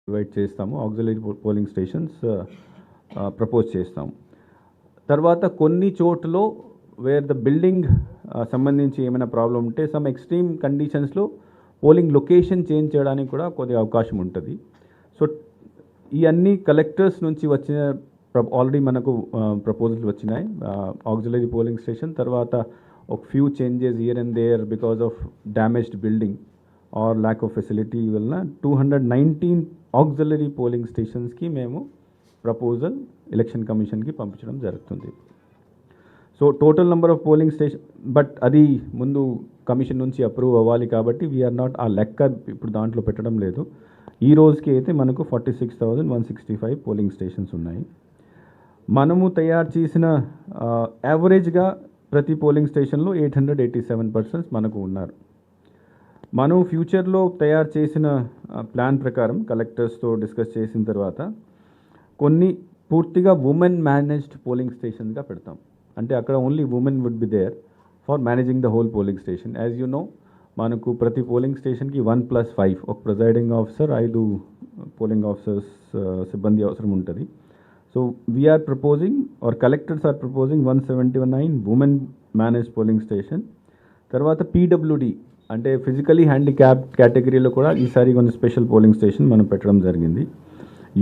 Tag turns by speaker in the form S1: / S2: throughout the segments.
S1: Divide చేస్తాము, auxiliary polling stations propose చేస్తాము. తర్వాత కొన్ని చోట్ల వేర్ ద బిల్డింగ్ సంబంధించి ఏమైనా ప్రాబ్లం ఉంటే సమ్ ఎక్స్ట్రీమ్ కండిషన్స్లో పోలింగ్ లొకేషన్ చేంజ్ చేయడానికి కూడా కొద్దిగా అవకాశం ఉంటుంది. సో ఇవన్నీ కలెక్టర్స్ నుంచి వచ్చిన ఆల్రెడీ మనకు ప్రపోజల్స్ వచ్చినాయి. ఆక్సిలరీ పోలింగ్ స్టేషన్ తర్వాత ఒక few changes here and there because of damaged building or lack of facility వలన 219 ఆక్సిలరీ పోలింగ్ స్టేషన్స్కి మేము ప్రపోజల్ ఎలక్షన్ కమిషన్కి పంపించడం జరుగుతుంది. So total number of polling station, but అది ముందు కమిషన్ నుంచి అప్రూవ్ అవ్వాలి కాబట్టి వీఆర్ నాట్ ఆ లెక్క ఇప్పుడు దాంట్లో పెట్టడం లేదు. ఈ రోజుకి అయితే మనకు 46,165 పోలింగ్ స్టేషన్స్ ఉన్నాయి. మనము తయారు చేసిన యావరేజ్గా ప్రతి పోలింగ్ స్టేషన్లో 887 పర్సన్స్ మనకు ఉన్నారు. మనం ఫ్యూచర్లో తయారు చేసిన ప్లాన్ ప్రకారం కలెక్టర్స్తో డిస్కస్ చేసిన తర్వాత కొన్ని పూర్తిగా ఉమెన్ మేనేజ్డ్ పోలింగ్ స్టేషన్గా పెడతాం. అంటే అక్కడ only women would be there for managing the whole polling station. As you know, మనకు ప్రతి పోలింగ్ స్టేషన్కి 1+5 ఒక ప్రిజైడింగ్ ఆఫీసర్, 5 పోలింగ్ ఆఫీసర్స్ సిబ్బంది అవసరం ఉంటుంది. So we are proposing or collectors are proposing 179 women managed polling station. తర్వాత పీడబ్ల్యూడి అంటే physically handicap కేటగిరీలో కూడా ఈసారి కొన్ని స్పెషల్ పోలింగ్ స్టేషన్ మనం పెట్టడం జరిగింది.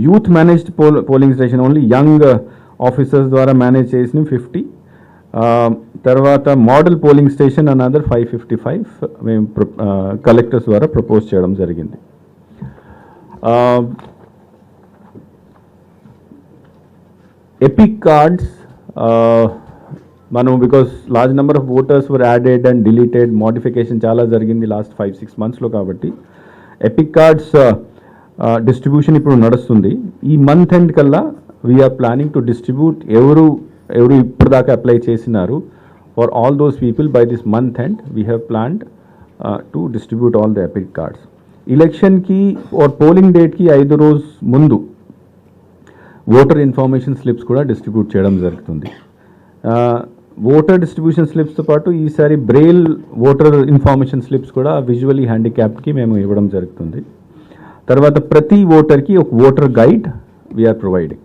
S1: Youth managed polling station only young officers ద్వారా మేనేజ్ చేసిన 50. తర్వాత మోడల్ పోలింగ్ స్టేషన్ అనదర్ 555 మేము కలెక్టర్స్ ద్వారా ప్రపోజ్ చేయడం జరిగింది. ఎపిక్ కార్డ్స్ మనం because large number of voters were added and deleted, modification చాలా జరిగింది లాస్ట్ 5-6 monthsలో. కాబట్టి ఎపిక్ కార్డ్స్ డిస్ట్రిబ్యూషన్ ఇప్పుడు నడుస్తుంది. ఈ మంత్ ఎండ్ కల్లా వీఆర్ ప్లానింగ్ టు డిస్ట్రిబ్యూట్ ఎవరు ఇప్పుడు దాకా అప్లై చేసినారు for all those people by this month end we have planned to distribute all the epic cards. ఎలక్షన్కి ఆర్ పోలింగ్ డేట్కి 5 రోజు ముందు ఓటర్ ఇన్ఫర్మేషన్ స్లిప్స్ కూడా డిస్ట్రిబ్యూట్ చేయడం జరుగుతుంది. ఓటర్ డిస్ట్రిబ్యూషన్ స్లిప్స్తో పాటు ఈసారి బ్రెయిల్ ఓటర్ ఇన్ఫర్మేషన్ స్లిప్స్ కూడా విజువలీ హ్యాండిక్యాప్డ్కి మేము ఇవ్వడం జరుగుతుంది. తర్వాత ప్రతి ఓటర్కి ఒక voter guide we are providing.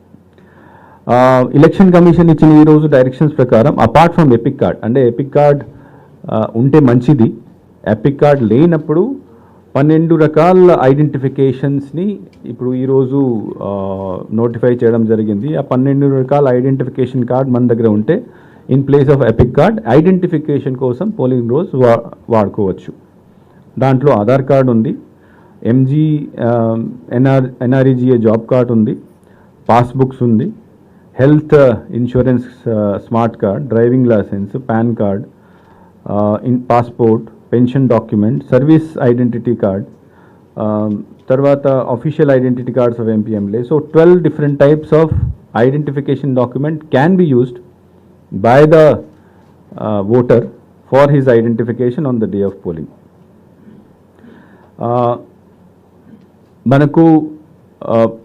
S1: Election commission ఇచ్చిన ఈరోజు డైరెక్షన్స్ ప్రకారం అపార్ట్ ఫ్రమ్ ఎపిక్ కార్డ్, అంటే ఎపిక్ కార్డ్ ఉంటే మంచిది, ఎపిక్ కార్డ్ లేనప్పుడు 12 రకాల ఐడెంటిఫికేషన్స్ని ఇప్పుడు ఈరోజు నోటిఫై చేయడం జరిగింది. ఆ 12 రకాల ఐడెంటిఫికేషన్ కార్డ్ మన దగ్గర ఉంటే in place of EPIC card identification కోసం పోలింగ్ రోజు వాడుకోవచ్చు. దాంట్లో ఆధార్ కార్డ్ ఉంది, ఎంజీ ఎన్ఆర్ఈజీఏ జాబ్ కార్డ్ ఉంది, పాస్బుక్స్ ఉంది, health insurance smart card, driving licence, PAN card, passport, pension document, service identity card, తర్వాత official identity cards of MP MLA. So 12 different types of identification document can be used by the voter for his identification on the day of polling. మనకు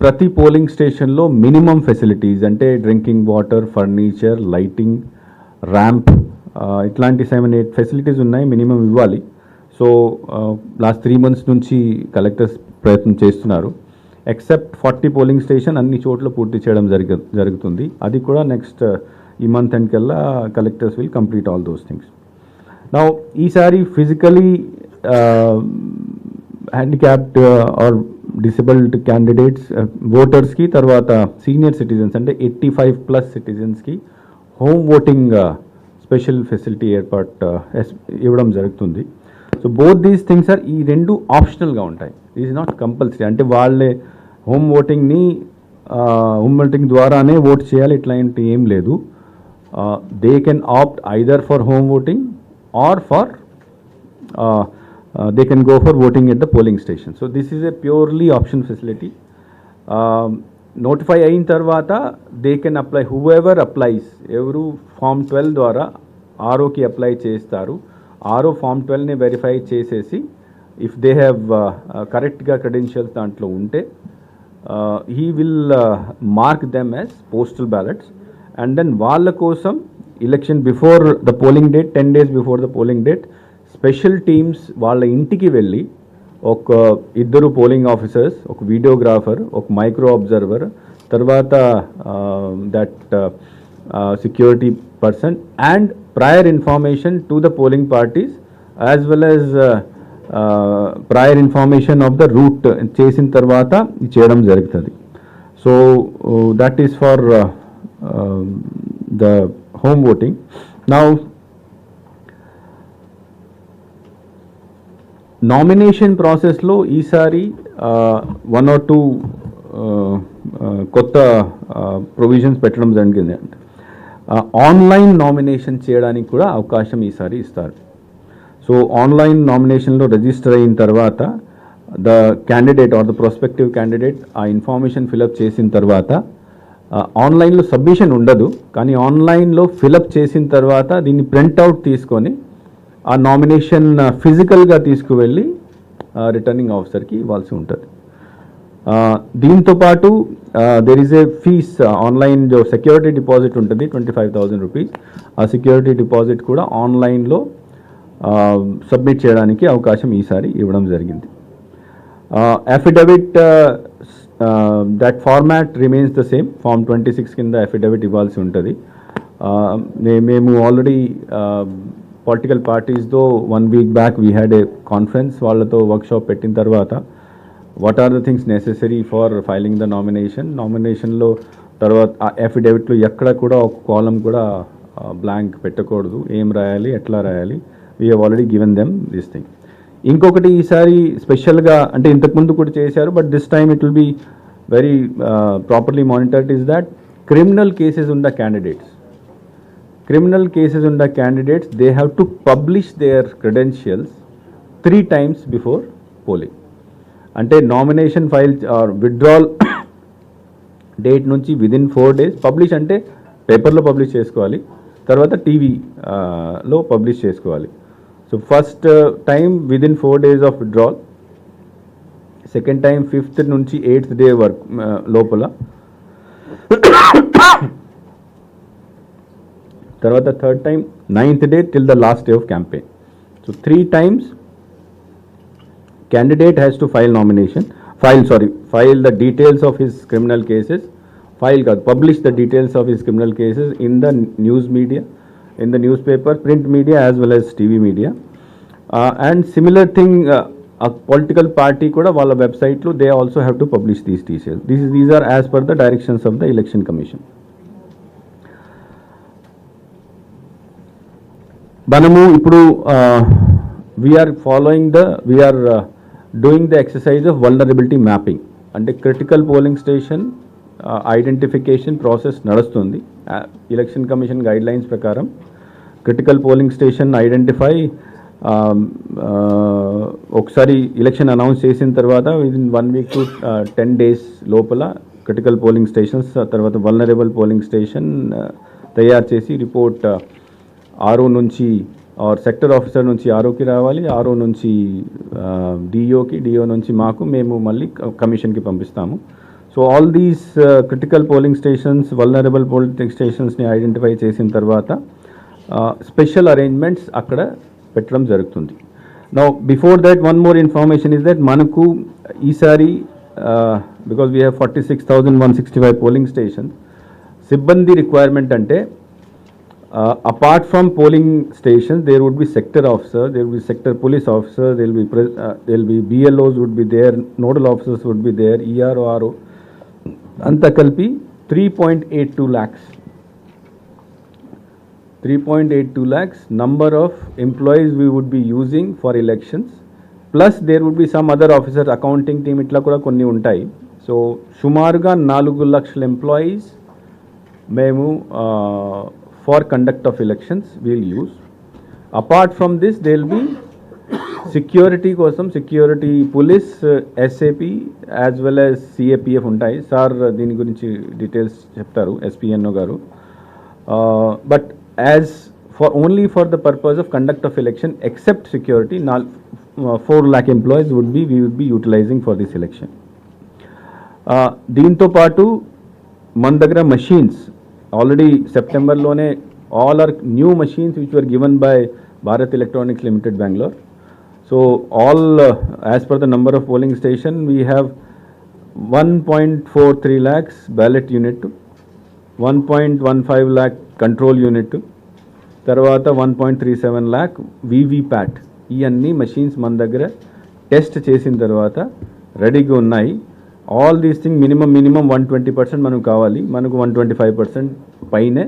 S1: ప్రతి polling స్టేషన్లో minimum facilities అంటే drinking water, furniture, lighting, ramp, ఇట్లాంటి 7-8 facilities ఉన్నాయి, minimum ఇవ్వాలి. So last 3 months నుంచి collectors ప్రయత్నం చేస్తున్నారు. ఎక్సెప్ట్ 40 పోలింగ్ స్టేషన్ అన్ని చోట్ల పూర్తి చేయడం జరుగుతుంది. అది కూడా నెక్స్ట్ ఈ మంత్ ఎండ్ కల్లా collectors will complete all those things. Now ఈసారి physically handicapped or disabled candidates ఓటర్స్కి, తర్వాత సీనియర్ సిటిజన్స్ అంటే 85+ సిటిజన్స్కి హోమ్ ఓటింగ్ స్పెషల్ ఫెసిలిటీ ఇవ్వడం జరుగుతుంది. So both these things are, ఈ 2 ఆప్షనల్గా ఉంటాయి, ఈజ్ నాట్ కంపల్సరీ. అంటే వాళ్ళే హోమ్ ఓటింగ్ ద్వారానే ఓట్ చేయాలి ఇట్లాంటి ఏం లేదు. They can opt either for home voting or for they can go for voting at the polling station. So this is a purely option facility. Notify అయిన తర్వాత they can apply, whoever applies, ఎవరు form 12 ద్వారా ఆర్ఓకి apply చేస్తారు, RO form 12ని verify చేసేసి if they have కరెక్ట్గా credentials దాంట్లో ఉంటే he will mark them as postal ballots, and then వాళ్ళ కోసం election before the polling date 10 days before the polling date special teams వాళ్ళ ఇంటికి వెళ్ళి ఒక ఇద్దరు పోలింగ్ ఆఫీసర్స్, ఒక వీడియోగ్రాఫర్, ఒక మైక్రో అబ్జర్వర్, తర్వాత that security person and prior information to the polling parties as well as prior information of the route చేసిన తర్వాత చేయడం జరుగుతుంది. So that is for the home voting. Now nomination ప్రాసెస్లో ఈసారి 1 or 2 కొత్త provisions పెట్టడం జరిగింది. అంటే ఆన్లైన్ నామినేషన్ చేయడానికి కూడా అవకాశం ఈసారి ఇస్తారు. సో ఆన్లైన్ నామినేషన్లో రిజిస్టర్ అయిన తర్వాత the candidate or the prospective candidate ఆ ఇన్ఫర్మేషన్ ఫిలప్ చేసిన తర్వాత ఆన్లైన్లో సబ్మిషన్ ఉండదు, కానీ ఆన్లైన్లో ఫిలప్ చేసిన తర్వాత దీన్ని ప్రింట్అవుట్ తీసుకొని ఆ నామినేషన్ ఫిజికల్గా తీసుకువెళ్ళి రిటర్నింగ్ ఆఫీసర్కి ఇవ్వాల్సి ఉంటుంది. దీంతో పాటు there is a fees online జో సెక్యూరిటీ డిపాజిట్ ఉంటుంది 25,000 రూపీస్. ఆ సెక్యూరిటీ డిపాజిట్ కూడా ఆన్లైన్లో సబ్మిట్ చేయడానికి అవకాశం ఈసారి ఇవ్వడం జరిగింది. Affidavit that format remains the same. Form 26 కింద అఫిడవిట్ ఇవ్వాల్సి ఉంటుంది. మేము ఆల్రెడీ పొలిటికల్ పార్టీస్తో 1 week back we had a conference. వాళ్ళతో వర్క్షాప్ పెట్టిన తర్వాత what are the things necessary for filing the నామినేషన్లో తర్వాత ఆ అఫిడవిట్లో ఎక్కడ కూడా ఒక కాలం కూడా బ్లాంక్ పెట్టకూడదు, ఏం రాయాలి, ఎట్లా రాయాలి. We have already given them this thing. ఇంకొకటి ఈసారి స్పెషల్గా అంటే ఇంతకుముందు కూడా చేశారు, but this time it will be very properly monitored is that criminal cases ఉన్న candidates they have to publish their credentials 3 times before polling. అంటే nomination file or withdrawal date నుంచి విదిన్ 4 days పబ్లిష్, అంటే పేపర్లో publish చేసుకోవాలి, తర్వాత టీవీలో publish చేసుకోవాలి. So first time within 4 days of withdrawal, second time 5th నుంచి 8th day వరకు లోపల, తర్వాత third time 9th day till the last day of campaign. So 3 times candidate has to file the details of his criminal cases, publish the details of his criminal cases in the news media, in the newspaper, print media as well as TV media. And similar thing, a political party kuda wala website lo they also have to publish these details. These are as per the directions of the election commission. మనము ఇప్పుడు we are doing the exercise of vulnerability mapping. అంటే critical polling station identification process నడుస్తుంది. Election commission guidelines ప్రకారం critical polling station identify ఒకసారి election announce చేసిన తర్వాత within 1 week to 10 days లోపల critical polling stations, తర్వాత వల్నరబుల్ పోలింగ్ స్టేషన్ తయారు చేసి రిపోర్ట్ ఆర్ఓ నుంచి ఆర్ సెక్టర్ ఆఫీసర్ నుంచి ఆర్ఓకి రావాలి, ఆర్ఓ నుంచి డిఓకి, డిఓ నుంచి మేము మళ్ళీ కమిషన్కి పంపిస్తాము. So all these critical polling stations, vulnerable polling స్టేషన్స్ని ఐడెంటిఫై చేసిన తర్వాత స్పెషల్ అరేంజ్మెంట్స్ అక్కడ పెట్టడం జరుగుతుంది. Now before that one more information is that మనకు ఈసారి because we have 46,165 polling stations, సిబ్బంది రిక్వైర్మెంట్ అంటే apart from polling stations there would be sector officer, there would be sector police officer, there will be BLOs would be there, nodal officers would be there, ERO, RO, anta kalpi 3.82 lakhs number of employees we would be using for elections, plus there would be some other officer, accounting team itla kuda konni untayi. So sumaruga 4 lakshal employees memu for conduct of elections we'll use. Apart from this there will be security kosam security police, SAP as well as CAPF untayi. Sir dini gurinchi details cheptaru SPNO garu. But as for only for the purpose of conduct of election except security 4 lakh employees we would be utilizing for this election. Deento paatu మన దగ్గర machines already September all are new machines which were given by Bharat Electronics Limited Bangalore. So all as per the number of polling station, we have 1.43 lakhs ballot unit, 1.15 lakh control unit, తర్వాత 1.37 lakh VVPAT. ఈ అన్ని machines మన దగ్గర test చేసిన తర్వాత రెడీగా ఉన్నాయి. All these thing minimum 120% మనకు కావాలి. మనకు 125% పైనే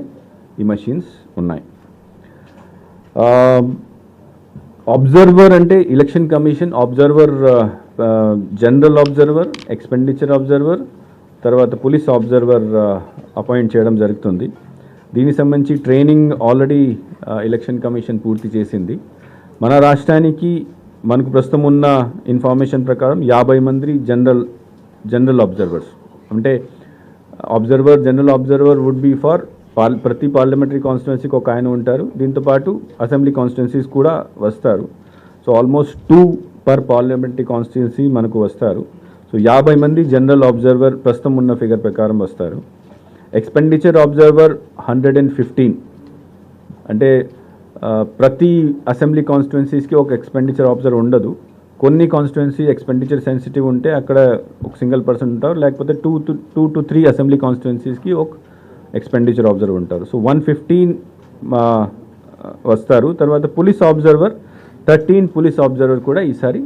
S1: ఈ మషీన్స్ ఉన్నాయి. అబ్జర్వర్ అంటే election commission observer, general observer, expenditure observer, తర్వాత పోలీస్ అబ్జర్వర్ అపాయింట్ చేయడం జరుగుతుంది. దీనికి సంబంధించి ట్రైనింగ్ ఆల్రెడీ ఎలక్షన్ కమిషన్ పూర్తి చేసింది. మన రాష్ట్రానికి మనకు ప్రస్తుతం ఉన్న ఇన్ఫర్మేషన్ ప్రకారం 50 మంది జనరల్ అబ్జర్వర్స్, అంటే general observer would be for ప్రతి పార్లమెంటరీ కాన్స్టిట్యున్సీకి ఒక ఆయన ఉంటారు. దీంతోపాటు అసెంబ్లీ కాన్స్టిట్యున్సీస్ కూడా వస్తారు. So almost 2 per parliamentary constituency మనకు వస్తారు. సో 50 మంది జనరల్ అబ్జర్వర్ ప్రస్తుతం ఉన్న ఫిగర్ ప్రకారం వస్తారు. ఎక్స్పెండిచర్ అబ్జర్వర్ 115, అంటే ప్రతి అసెంబ్లీ కాన్స్టిట్యున్సీస్కి ఒక ఎక్స్పెండిచర్ అబ్జర్వర్ ఉండదు. కొన్ని కాన్స్టిట్యున్సీ ఎక్స్పెండిచర్ సెన్సిటివ్ ఉంటే అక్కడ ఒక సింగిల్ పర్సన్ ఉంటారు, లేకపోతే 2 to 3 అసెంబ్లీ కాన్స్టిట్యున్సీస్కి ఒక ఎక్స్పెండిచర్ అబ్జర్వర్ ఉంటారు. సో 115 వస్తారు. తర్వాత పోలీస్ అబ్జర్వర్ 13 పోలీస్ అబ్జర్వర్ కూడా ఈసారి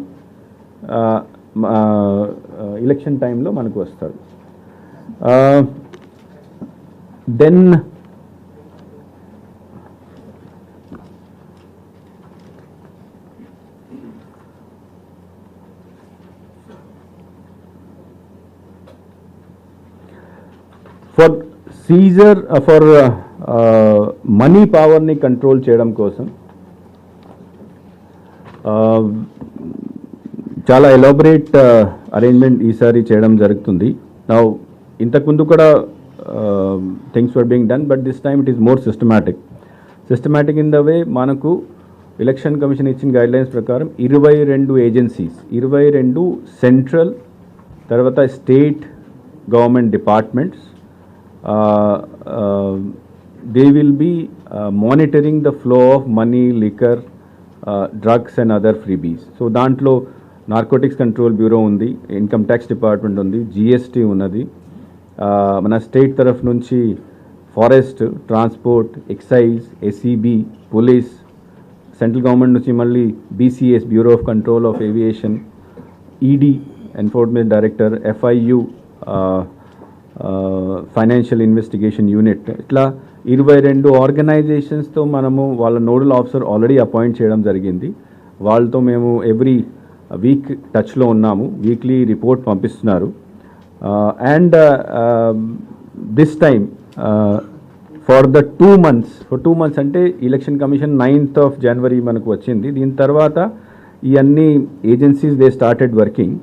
S1: ఎలక్షన్ టైంలో మనకు వస్తారు. Then for seizure for money పవర్ని కంట్రోల్ చేయడం కోసం చాలా ఎలాబరేట్ అరేంజ్మెంట్ ఈసారి చేయడం జరుగుతుంది. నా ఇంతకుముందు కూడా things were being done, but this time it is more systematic in the way. మనకు ఎలక్షన్ కమిషన్ ఇచ్చిన గైడ్లైన్స్ ప్రకారం 22 ఏజెన్సీస్, 22 సెంట్రల్, తర్వాత state government departments, they will be monitoring the flow of money, liquor, drugs and other freebies. So దాంట్లో narcotics control bureau ఉంది, income tax department ఉంది, GST ఉన్నది, మన state తరఫు నుంచి forest, transport, excise, SEB, police, central government నుంచి మళ్ళీ BCS, bureau of control of aviation, ED, enforcement director, FIU, financial investigation unit, ఇట్లా 22 ఆర్గనైజేషన్స్తో మనము వాళ్ళ నోడల్ ఆఫీసర్ ఆల్రెడీ అపాయింట్ చేయడం జరిగింది. వాళ్ళతో మేము ఎవ్రీ వీక్ టచ్లో ఉన్నాము, వీక్లీ రిపోర్ట్ పంపిస్తున్నారు. And this time for 2 months అంటే election commission 9th of January మనకు వచ్చింది. దీని తర్వాత ఈ అన్ని ఏజెన్సీస్ దే స్టార్టెడ్ వర్కింగ్.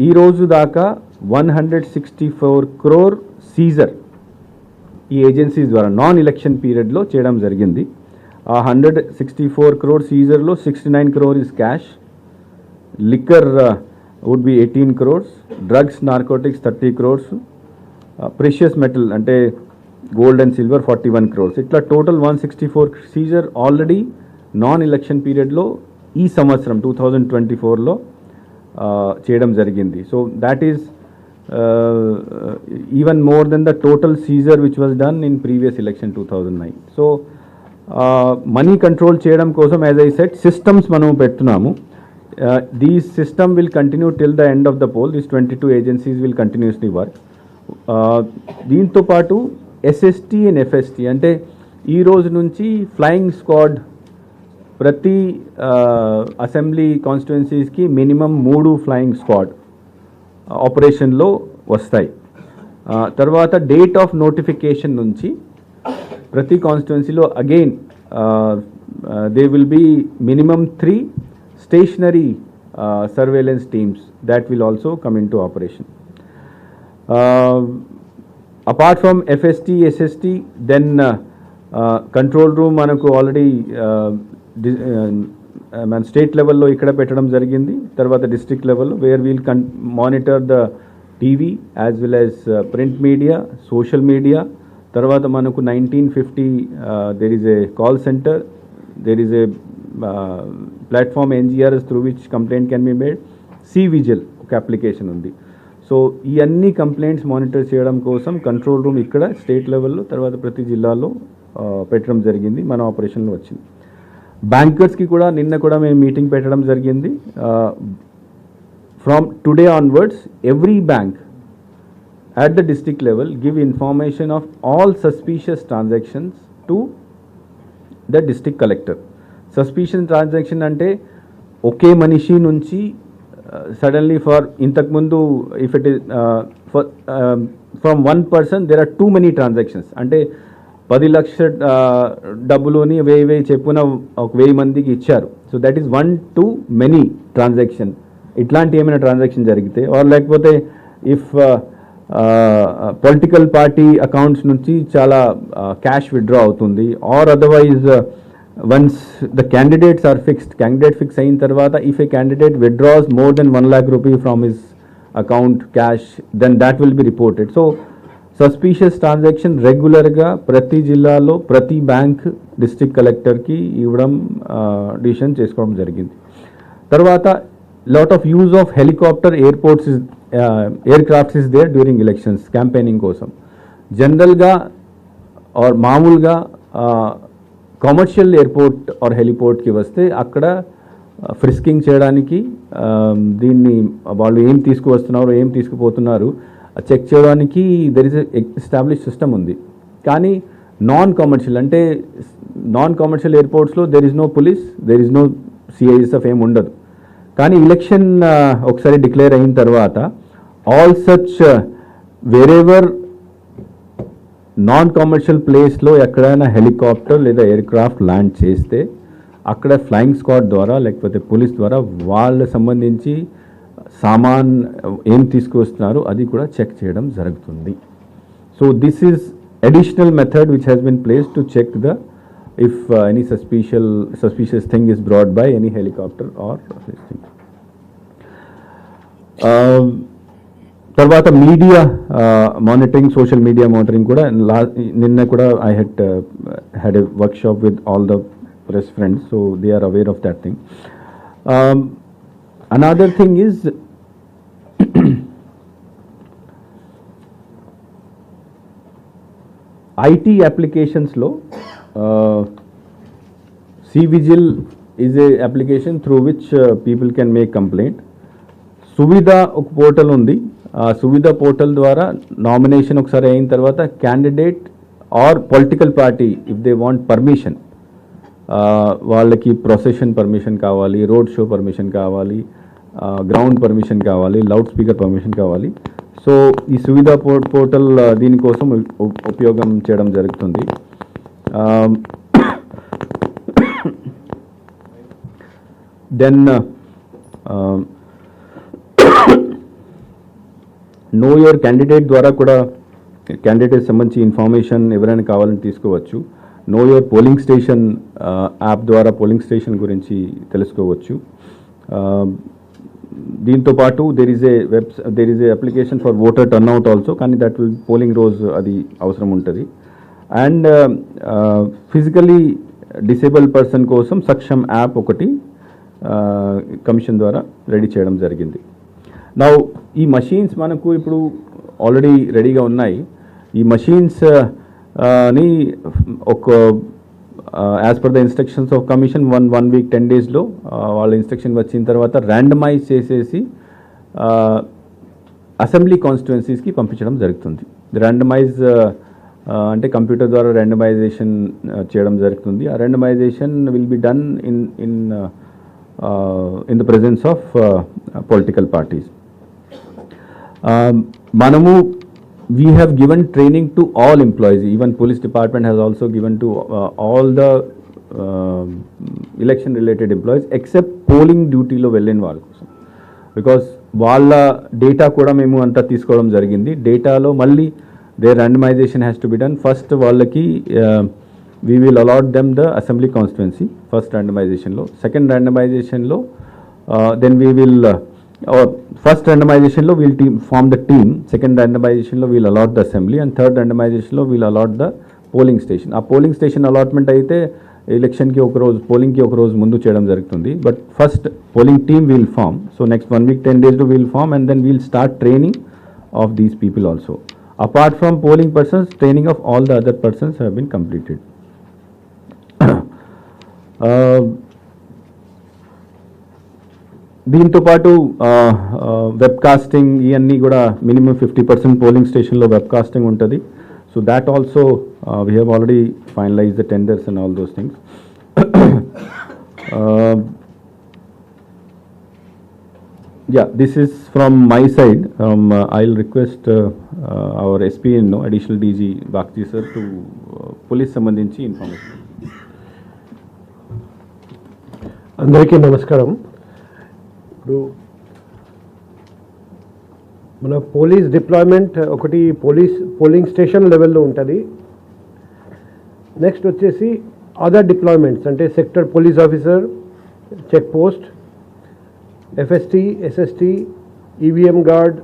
S1: ఈ రోజు దాకా 164 crore సీజర్ ఈ ఏజెన్సీస్ ద్వారా నాన్ ఎలక్షన్ పీరియడ్లో చేయడం జరిగింది. ఆ 164 crore సీజర్లో 69 crore is cash, liquor would be 18 crores, drugs narcotics 30 crores, precious metal అంటే గోల్డ్ అండ్ సిల్వర్ 41 crores. ఇట్లా total 164 seizure already non election పీరియడ్లో ఈ సంవత్సరం 2024లో చేయడం జరిగింది. So that is even more than the total seizure which was done in previous election 2009. So money control చేయడం కోసం, as I said, systems మనము పెడుతున్నాము. These system will continue till the end of the poll. These 22 agencies will continuously work. దీంతో పాటు SST and FST అంటే ఈ రోజు నుంచి ఫ్లయింగ్ స్క్వాడ్ ప్రతి అసెంబ్లీ కాన్స్టిట్యున్సీస్కి మినిమం 3 ఫ్లయింగ్ స్క్వాడ్ ఆపరేషన్లో వస్తాయి. తర్వాత డేట్ ఆఫ్ నోటిఫికేషన్ నుంచి ప్రతి కాన్స్టిట్యున్సీలో again they will be minimum 3 stationary surveillance teams that will also come into operation. Apart from FST, SST, then control room మనకు ఆల్రెడీ మన స్టేట్ లెవెల్లో ఇక్కడ పెట్టడం జరిగింది. తర్వాత డిస్ట్రిక్ట్ లెవెల్లో where we'll monitor the TV as well as print media, social media. తర్వాత మనకు 1950 there is a call centre, there is a platform NGRS through which complaint can be made, CVGIL ఒక application ఉంది. So ఈ అన్ని complaints monitor చేయడం కోసం control room ఇక్కడ state లెవెల్లో తర్వాత ప్రతి జిల్లాలో పెట్టడం జరిగింది, మన ఆపరేషన్లో వచ్చింది. బ్యాంకర్స్కి కూడా నిన్న కూడా మేము మీటింగ్ పెట్టడం జరిగింది. From today onwards every bank at the district level give information of all suspicious transactions to the district collector. Suspicious transaction అంటే ఒకే మనిషి నుంచి సడన్లీ ఫర్ ఇంతకుముందు if it is from one person there are too many transactions, అంటే 10 లక్షల డబ్బులోని 1000 చెప్పున ఒక 1000 మందికి ఇచ్చారు. So that is 1 to many transaction. ఇట్లాంటి ఏమైనా ట్రాన్సాక్షన్ జరిగితే ఆర్ లేకపోతే ఇఫ్ పొలిటికల్ పార్టీ అకౌంట్స్ నుంచి చాలా క్యాష్ విత్డ్రా అవుతుంది, or otherwise once the candidates are fixed, candidate fix అయిన తర్వాత if a candidate withdraws more than 1 lakh rupee from his account cash, then that will be reported. So suspicious transaction రెగ్యులర్గా ప్రతి జిల్లాలో ప్రతి bank district కలెక్టర్కి ఇవ్వడం decision చేసుకోవడం జరిగింది. తర్వాత lot of use of helicopter aircrafts is there during elections campaigning కోసం. జనరల్గా ఆర్ మామూలుగా కమర్షియల్ ఎయిర్పోర్ట్ ఆర్ హెలిపోర్ట్కి వస్తే అక్కడ ఫ్రిస్కింగ్ చేయడానికి దీన్ని వాళ్ళు ఏం తీసుకువస్తున్నారు ఏం తీసుకుపోతున్నారు చెక్ చేయడానికి దెర్ ఇస్ ఎస్టాబ్లిష్ సిస్టమ్ ఉంది. కానీ నాన్ కమర్షియల్ అంటే నాన్ కమర్షియల్ ఎయిర్పోర్ట్స్లో there is no police, there is no CISF ఏం ఉండదు. కానీ ఎలక్షన్ ఒకసారి డిక్లేర్ అయిన తర్వాత all such wherever non commercial ప్లేస్లో ఎక్కడైనా హెలికాప్టర్ లేదా ఎయిర్క్రాఫ్ట్ ల్యాండ్ చేస్తే అక్కడ ఫ్లయింగ్ స్క్వాడ్ ద్వారా లేకపోతే పోలీస్ ద్వారా వాళ్ళ సంబంధించి సామాన్ ఏం తీసుకువస్తున్నారు అది కూడా చెక్ చేయడం జరుగుతుంది. So this is additional method which has been placed to check the if any suspicious thing is brought by any helicopter or this thing. తర్వాత media monitoring, social media monitoring కూడా నిన్న కూడా I had a workshop with all the press friends, so they are aware of that thing. Another thing is IT applications లో CVGIL is a application through which people can make complaint. Suvidha ఒక portal ఉంది, ఆ Suvidha portal ద్వారా nomination ఒకసారి అయిన తర్వాత candidate or political party if they want permission, వాళ్ళకి procession permission కావాలి, రోడ్ షో పర్మిషన్ కావాలి, గ్రౌండ్ పర్మిషన్ కావాలి, లౌడ్ స్పీకర్ పర్మిషన్ కావాలి. సో ఈ సువిధా పోర్టల్ దీనికోసం ఉపయోగం చేయడం జరుగుతుంది. దెన్ నో యువర్ క్యాండిడేట్ ద్వారా కూడా క్యాండిడేట్ సంబంధించి ఇన్ఫర్మేషన్ ఎవరైనా కావాలని తీసుకోవచ్చు. Know your polling station app ద్వారా పోలింగ్ స్టేషన్ గురించి తెలుసుకోవచ్చు. దీంతో పాటు there is a application for voter turnout also, కానీ దట్ విల్ పోలింగ్ రోజు అది అవసరం ఉంటుంది. అండ్ ఫిజికలీ డిసేబుల్ పర్సన్ కోసం సక్షమ్ యాప్ ఒకటి కమిషన్ ద్వారా రెడీ చేయడం జరిగింది. నౌ ఈ మషీన్స్ మనకు ఇప్పుడు ఆల్రెడీ రెడీగా ఉన్నాయి. ఈ మషీన్స్ ని ఒక as per the instructions of commission 1 week 10 daysలో వాళ్ళ ఇన్స్ట్రక్షన్ వచ్చిన తర్వాత ర్యాండమైజ్ చేసేసి అసెంబ్లీ కాన్స్టిట్యుయెన్సీస్కి పంపించడం జరుగుతుంది. ర్యాండమైజ్ అంటే కంప్యూటర్ ద్వారా ర్యాండమైజేషన్ చేయడం జరుగుతుంది. ఆ randomisation will be done in the presence of political parties. We have given training to all employees, even police department has also given to all the election related employees except polling duty lo vellin vallu kosam, because వాళ్ళ data కూడా మేము అంతా తీసుకోవడం జరిగింది. డేటాలో మళ్ళీ their randomization has to be done. First వాళ్ళకి we will allot them the assembly constituency, first randomization lo. Second randomization lo then we will or first randomization lo we'll form the team. Second randomization lo we'll allot the assembly, and third randomization lo we'll allot the polling station. ఆ polling station allotment అయితే ఎలక్షన్కి ఒకరోజు పోలింగ్కి ఒకరోజు ముందు చేయడం జరుగుతుంది. But first polling team will form. So next 1 week 10 days will form and then we'll start training of these people also. Apart from polling persons, training of all the other persons have been completed. దీంతో పాటు webcasting ఇవన్నీ కూడా minimum 50% polling స్టేషన్లో webcasting ఉంటుంది. So that also we have already finalise the tenders and all those things. Yeah, this is from my side. I'll request our SP and additional DG Bakti sir to police సంబంధించి information.
S2: అందరికీ నమస్కారం. ఇప్పుడు మన police deployment ఒకటి polling station లెవెల్లో ఉంటుంది. Next వచ్చేసి other deployments అంటే sector police officer, check post, FST, SST, EVM guard,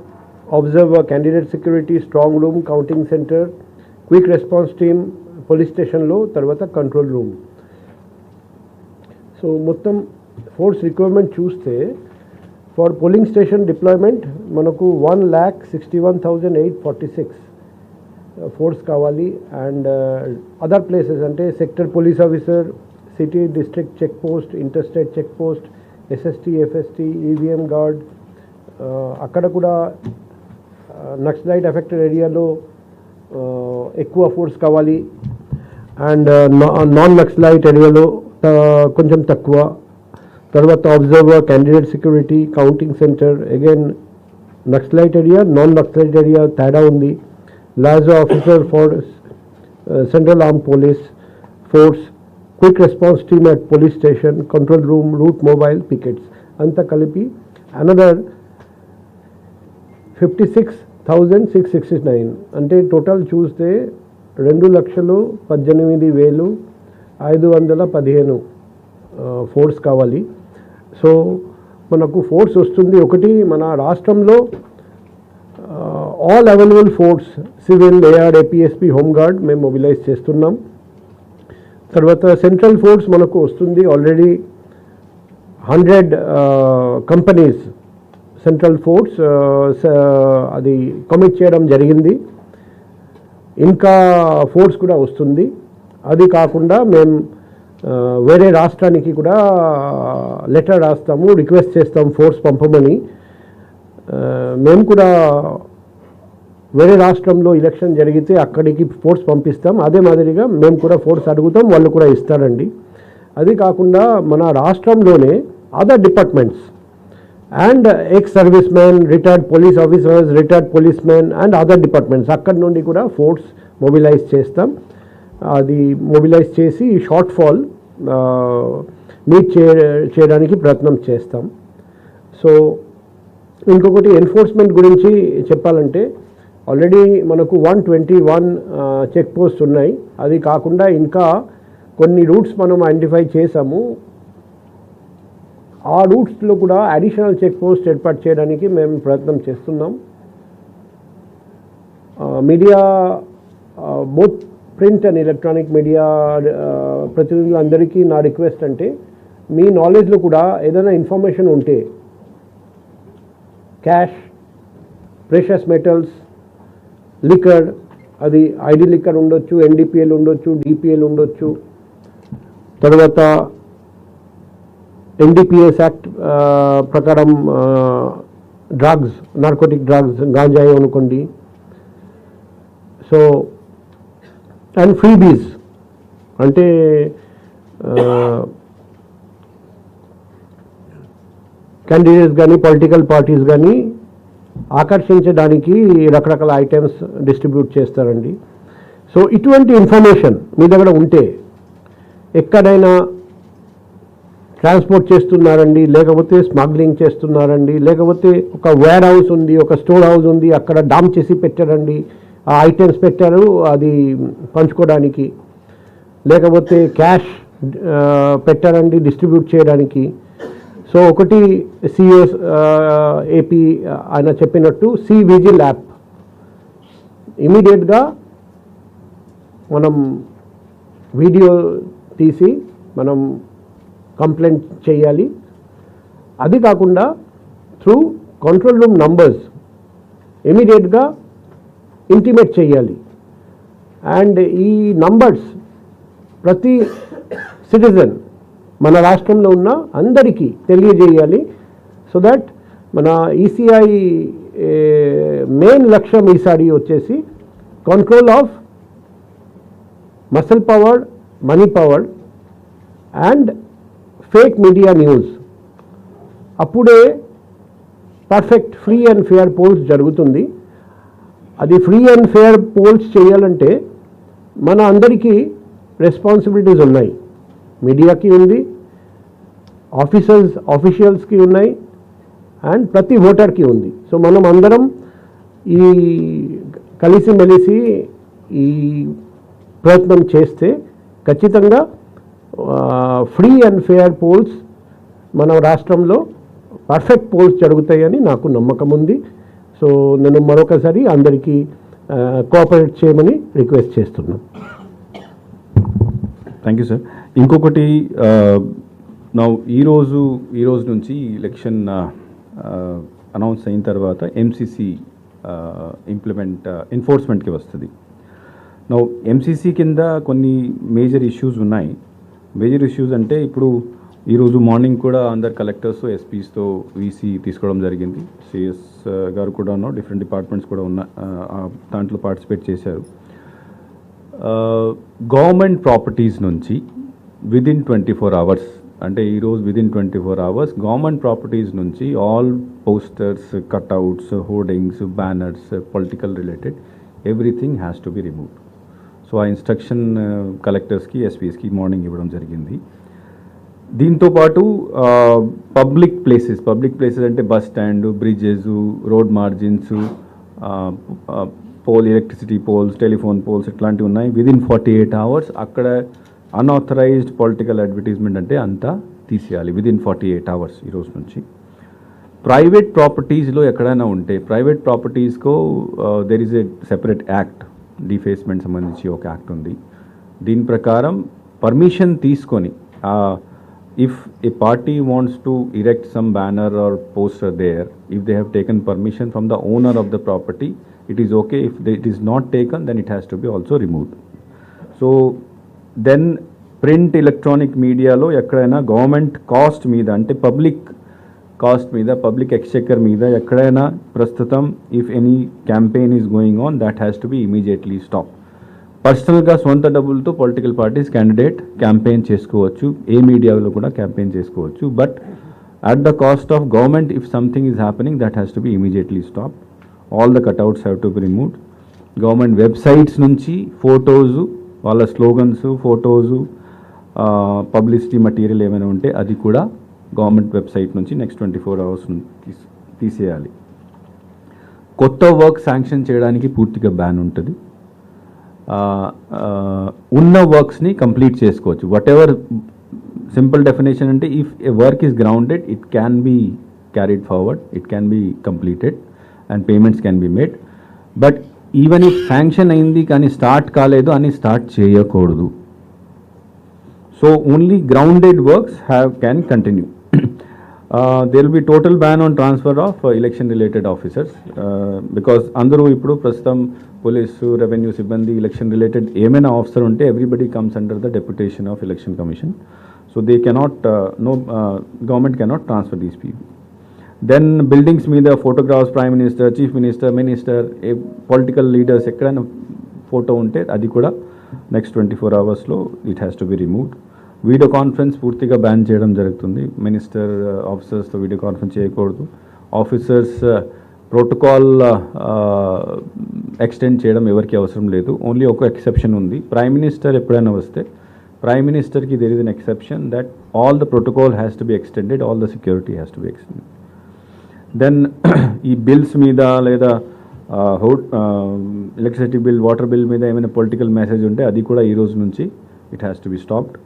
S2: observer, candidate security, strong room, counting center, quick response team, police station లో తర్వాత కంట్రోల్ రూమ్. సో మొత్తం force requirement చూస్తే for polling station deployment మనకు 1,61,846 force కావాలి. And other places అంటే sector police officer, city district check post, interstate check post, SST, FST, EVM guard, అక్కడ కూడా naxalite affected ఏరియాలో ఎక్కువ ఫోర్స్ కావాలి. అండ్ నాన్ నక్సలైట్ ఏరియాలో కొంచెం తక్కువ. తర్వాత observer, candidate security, counting centre, again Naxalite area, non Naxalite area తేడా ఉంది. Liaison officer for central arm police force, quick response team at police station, control room, route mobile, pickets అంతా కలిపి అనదర్ 56,669. అంటే టోటల్ చూస్తే 2,18,515 ఫోర్స్ కావాలి. సో మనకు force వస్తుంది. ఒకటి మన రాష్ట్రంలో all available force civil, AR, APSP, home guard మేము మొబిలైజ్ చేస్తున్నాం. తర్వాత సెంట్రల్ ఫోర్స్ మనకు వస్తుంది. ఆల్రెడీ 100 కంపెనీస్ సెంట్రల్ ఫోర్స్ అది కమిట్ చేయడం జరిగింది. ఇంకా ఫోర్స్ కూడా వస్తుంది. అది కాకుండా మేము వేరే రాష్ట్రానికి కూడా లెటర్ రాస్తాము, రిక్వెస్ట్ చేస్తాం ఫోర్స్ పంపమని. మేము కూడా వేరే రాష్ట్రంలో ఎలక్షన్ జరిగితే అక్కడికి ఫోర్స్ పంపిస్తాం. అదే మాదిరిగా మేము కూడా ఫోర్స్ అడుగుతాం, వాళ్ళు కూడా ఇస్తారండి. అది కాకుండా మన రాష్ట్రంలోనే other departments and ex service man, retired police officers, retired police man and other departments అక్కడి నుండి కూడా ఫోర్స్ మొబిలైజ్ చేస్తాం. అది మొబిలైజ్ చేసి షార్ట్ ఫాల్ మీట్ చేయడానికి ప్రయత్నం చేస్తాం. సో ఇంకొకటి ఎన్ఫోర్స్మెంట్ గురించి చెప్పాలంటే ఆల్రెడీ మనకు 121 చెక్ పోస్ట్ ఉన్నాయి. అది కాకుండా ఇంకా కొన్ని రూట్స్ మనం ఐడెంటిఫై చేసాము. ఆ రూట్స్లో కూడా అడిషనల్ చెక్ పోస్ట్ ఏర్పాటు చేయడానికి మేము ప్రయత్నం చేస్తున్నాం. Media both print and electronic media ప్రతినిధులందరికీ నా రిక్వెస్ట్ అంటే మీ నాలెడ్జ్లో కూడా ఏదైనా ఇన్ఫర్మేషన్ ఉంటే క్యాష్, ప్రెషస్ మెటల్స్, లిక్కర్, అది ఐడి లిక్కర్ ఉండొచ్చు, NDPL ఉండొచ్చు, DPL ఉండొచ్చు, తర్వాత NDPS యాక్ట్ ప్రకారం డ్రగ్స్, నార్కోటిక్ డ్రగ్స్, గాంజాయి అనుకోండి. సో అండ్ ఫ్రీబీస్ అంటే క్యాండిడేట్స్ కానీ పొలిటికల్ పార్టీస్ కానీ ఆకర్షించడానికి రకరకాల ఐటమ్స్ డిస్ట్రిబ్యూట్ చేస్తారండి. సో ఇటువంటి ఇన్ఫర్మేషన్ మీ దగ్గర ఉంటే ఎక్కడైనా ట్రాన్స్పోర్ట్ చేస్తున్నారండి, లేకపోతే స్మగ్లింగ్ చేస్తున్నారండి, లేకపోతే ఒక వేర్ హౌస్ ఉంది, ఒక స్టోర్ హౌస్ ఉంది, అక్కడ డామ్ చేసి పెట్టారండి, ఆ ఐటమ్స్ పెట్టారు అది పంచుకోవడానికి, లేకపోతే క్యాష్ పెట్టారండి డిస్ట్రిబ్యూట్ చేయడానికి. సో ఒకటి CEO AP ఆయన చెప్పినట్టు CVGIL యాప్ ఇమీడియట్గా మనం వీడియో తీసి మనం కంప్లైంట్ చేయాలి. అది కాకుండా త్రూ కంట్రోల్ రూమ్ నంబర్స్ ఇమీడియట్గా ఇంటిమేట్ చేయాలి. అండ్ ఈ నంబర్స్ ప్రతి సిటిజన్ మన రాష్ట్రంలో ఉన్న అందరికీ తెలియజేయాలి. సో దట్ మన ఈసీఐ మెయిన్ లక్ష్యం ఈసారి వచ్చేసి control of muscle powered, money powered and fake media news. అప్పుడే perfect free and fair polls జరుగుతుంది. అది ఫ్రీ అండ్ ఫేర్ పోల్స్ చేయాలంటే మన అందరికీ రెస్పాన్సిబిలిటీస్ ఉన్నాయి. మీడియాకి ఉంది, ఆఫీషియల్స్కి ఉన్నాయి అండ్ ప్రతి ఓటర్కి ఉంది. సో మనం అందరం ఈ కలిసిమెలిసి ఈ ప్రయత్నం చేస్తే ఖచ్చితంగా ఫ్రీ అండ్ ఫేర్ పోల్స్ మన రాష్ట్రంలో పర్ఫెక్ట్ పోల్స్ జరుగుతాయని నాకు నమ్మకం ఉంది. సో నేను మరొకసారి అందరికీ కోఆపరేట్ చేయమని రిక్వెస్ట్ చేస్తున్నాను.
S1: Thank you sir. ఇంకొకటి నా ఈరోజు నుంచి ఎలక్షన్ అనౌన్స్ అయిన తర్వాత ఎంసీసీ ఎన్ఫోర్స్మెంట్కి వస్తుంది. నా ఎంసీసీ కింద కొన్ని మేజర్ ఇష్యూస్ ఉన్నాయి. మేజర్ ఇష్యూస్ అంటే ఇప్పుడు ఈరోజు మార్నింగ్ కూడా అందరు కలెక్టర్స్, ఎస్పీస్తో వీసీ తీసుకోవడం జరిగింది. సిఎస్ గారు కూడా డిఫరెంట్ డిపార్ట్మెంట్స్ కూడా దాంట్లో పార్టిసిపేట్ చేశారు. గవర్నమెంట్ ప్రాపర్టీస్ నుంచి విదిన్ 24 hours అంటే ఈరోజు విదిన్ 24 hours గవర్నమెంట్ ప్రాపర్టీస్ నుంచి all posters, cutouts, hoardings, banners, political related everything has to be removed. So ఆ ఇన్స్ట్రక్షన్ కలెక్టర్స్కి, ఎస్పీస్కి మార్నింగ్ ఇవ్వడం జరిగింది. దీంతోపాటు పబ్లిక్ ప్లేసెస్ అంటే bus stand, bridges, road margins, electricity poles, telephone poles ఇట్లాంటివి ఉన్నాయి. విదిన్ 48 hours అక్కడ అన్ఆథరైజ్డ్ పొలిటికల్ అడ్వర్టైజ్మెంట్ అంటే అంతా తీసేయాలి విదిన్ 48 hours ఈరోజు నుంచి. ప్రైవేట్ ప్రాపర్టీస్లో ఎక్కడైనా ఉంటే ప్రైవేట్ ప్రాపర్టీస్కో there is a separate act, defacement సంబంధించి ఒక యాక్ట్ ఉంది. దీని ప్రకారం పర్మిషన్ తీసుకొని if a party wants to erect some banner or poster there, if they have taken permission from the owner of the property, it is okay. If it is not taken, then it has to be also removed. So then print, electronic media lo ekkadaina government cost meeda ante public cost meeda, public exchequer meeda ekkadaina prastutam if any campaign is going on, that has to be immediately stopped. పర్సనల్గా సొంత డబ్బులతో political parties candidate campaign చేసుకోవచ్చు, ఏ మీడియాలో కూడా campaign చేసుకోవచ్చు. But at the cost of government if something is happening that has to B immediately stop. All the cutouts have to be removed. Government websites నుంచి photos, వాళ్ళ slogans, photos, publicity material ఏమైనా ఉంటే అది కూడా government website నుంచి next 24 hours తీసేయాలి. కొత్త work sanction చేయడానికి పూర్తిగా బ్యాన్ ఉంటుంది. ఉన్న వర్క్స్ని కంప్లీట్ చేసుకోవచ్చు. వాట్ ఎవర్ సింపుల్ డెఫినేషన్ అంటే if a work is grounded it can be carried forward, it can be completed and payments can be made. But even if sanction అయింది కానీ start కాలేదు అని స్టార్ట్ చేయకూడదు. So only grounded works can continue. there will be total ban on transfer of election related officers because అందరూ ఇప్పుడు ప్రస్తుతం police, revenue సిబ్బంది, election related ఏమైనా ఆఫీసర్ ఉంటే everybody comes under the deputation of election commission. So they cannot government cannot transfer these people. Then buildings మీద photographs, prime minister, chief minister, political leaders ఎక్కడైనా photo ఉంటే అది కూడా next 24 hours it has to be removed. Video conference పూర్తిగా ban చేయడం జరుగుతుంది. Minister ఆఫీసర్స్తో video conference చేయకూడదు. ఆఫీసర్స్ ప్రోటోకాల్ ఎక్స్టెండ్ చేయడం ఎవరికి అవసరం లేదు. ఓన్లీ ఒక ఎక్సెప్షన్ ఉంది. ప్రైమ్ మినిస్టర్ ఎప్పుడైనా వస్తే ప్రైమ్ మినిస్టర్కి there is an exception that all the protocol has to be extended, all the security has to be extended. Then ఈ బిల్స్ మీద లేదా ఎలక్ట్రిసిటీ బిల్, వాటర్ బిల్ మీద ఏమైనా పొలిటికల్ మెసేజ్ ఉంటే అది కూడా ఈ రోజు నుంచి it has to be stopped.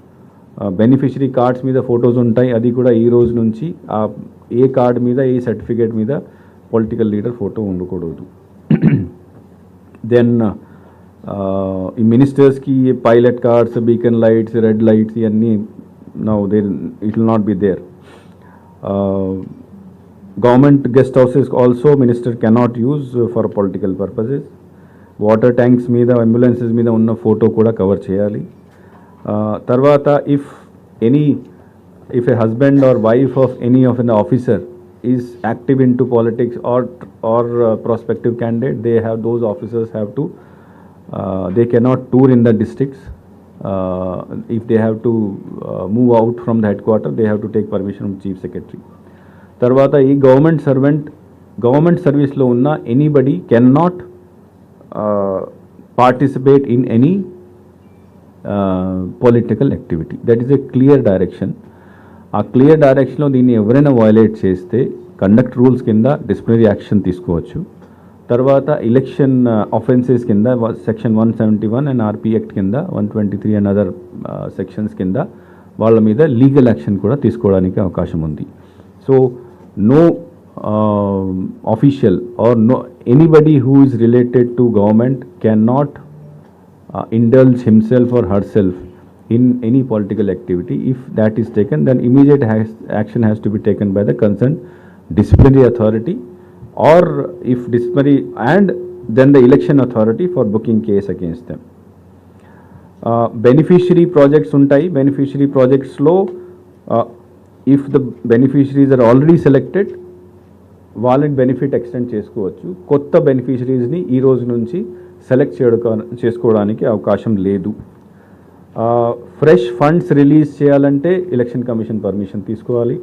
S1: Beneficiary cards మీద ఫొటోస్ ఉంటాయి, అది కూడా ఈ రోజు నుంచి ఏ కార్డ్ మీద, ఏ సర్టిఫికేట్ మీద పొలిటికల్ లీడర్ ఫోటో ఉండకూడదు. దెన్ ఈ మినిస్టర్స్కి pilot cards, beacon lights, red lights ఇవన్నీ now it will not be there. Government guest houses also minister cannot use for political purposes. Water tanks మీద అంబులెన్సెస్ మీద ఉన్న ఫోటో కూడా cover చేయాలి. తర్వాత if a husband or wife of any of an officer is active into politics or prospective candidate, those officers have to they cannot tour in the districts. If they have to move out from the headquarters, they have to take permission from chief secretary. తర్వాత ఈ government సర్వీస్లో ఉన్న anybody can not participate in any political activity. That is a clear direction. ఆ clear డైరెక్షన్లో దీన్ని ఎవరైనా violate చేస్తే conduct rules కింద డిసిప్లినరీ యాక్షన్ తీసుకోవచ్చు. తర్వాత ఎలక్షన్ ఆఫెన్సెస్ కింద సెక్షన్ 171 అండ్ ఆర్పీ యాక్ట్ కింద 123 అండ్ అదర్ సెక్షన్స్ కింద వాళ్ళ మీద లీగల్ యాక్షన్ కూడా తీసుకోవడానికి అవకాశం ఉంది. So no official or no anybody who is related to government cannot indulge himself or herself in any political activity. If that is taken, then immediate action has to be taken by the concerned disciplinary authority, or if disciplinary, and then the election authority for booking case against them. Beneficiary projects untai. Beneficiary projects lo if the beneficiaries are already selected, వాళ్ళని benefit extend చేసుకోవచ్చు. కొత్త బెనిఫిషరీస్ని ఈ రోజు నుంచి select చేసుకోవడానికి అవకాశం లేదు. Fresh funds release చేయాలంటే ఎలక్షన్ కమిషన్ పర్మిషన్ తీసుకోవాలి.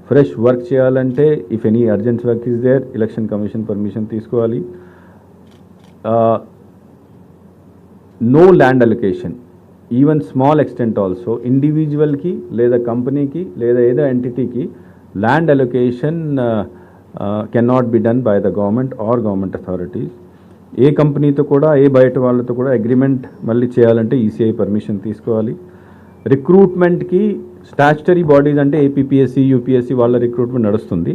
S1: ఫ్రెష్ వర్క్ చేయాలంటే if any urgent work is there, election commission permission తీసుకోవాలి. No land allocation, even small extent also, ఇండివిజువల్కి లేదా కంపెనీకి లేదా ఏదో ఎంటిటీకి land allocation cannot be done by the government or government authorities. ఏ కంపెనీతో కూడా ఏ బయట వాళ్ళతో కూడా అగ్రిమెంట్ మళ్ళీ చేయాలంటే ఈసీఐ పర్మిషన్ తీసుకోవాలి. రిక్రూట్మెంట్కి స్టాచ్యుటరీ బాడీస్ అంటే ఏపీపీఎస్సీ, యూపీఎస్సీ వాళ్ళ రిక్రూట్మెంట్ నడుస్తుంది.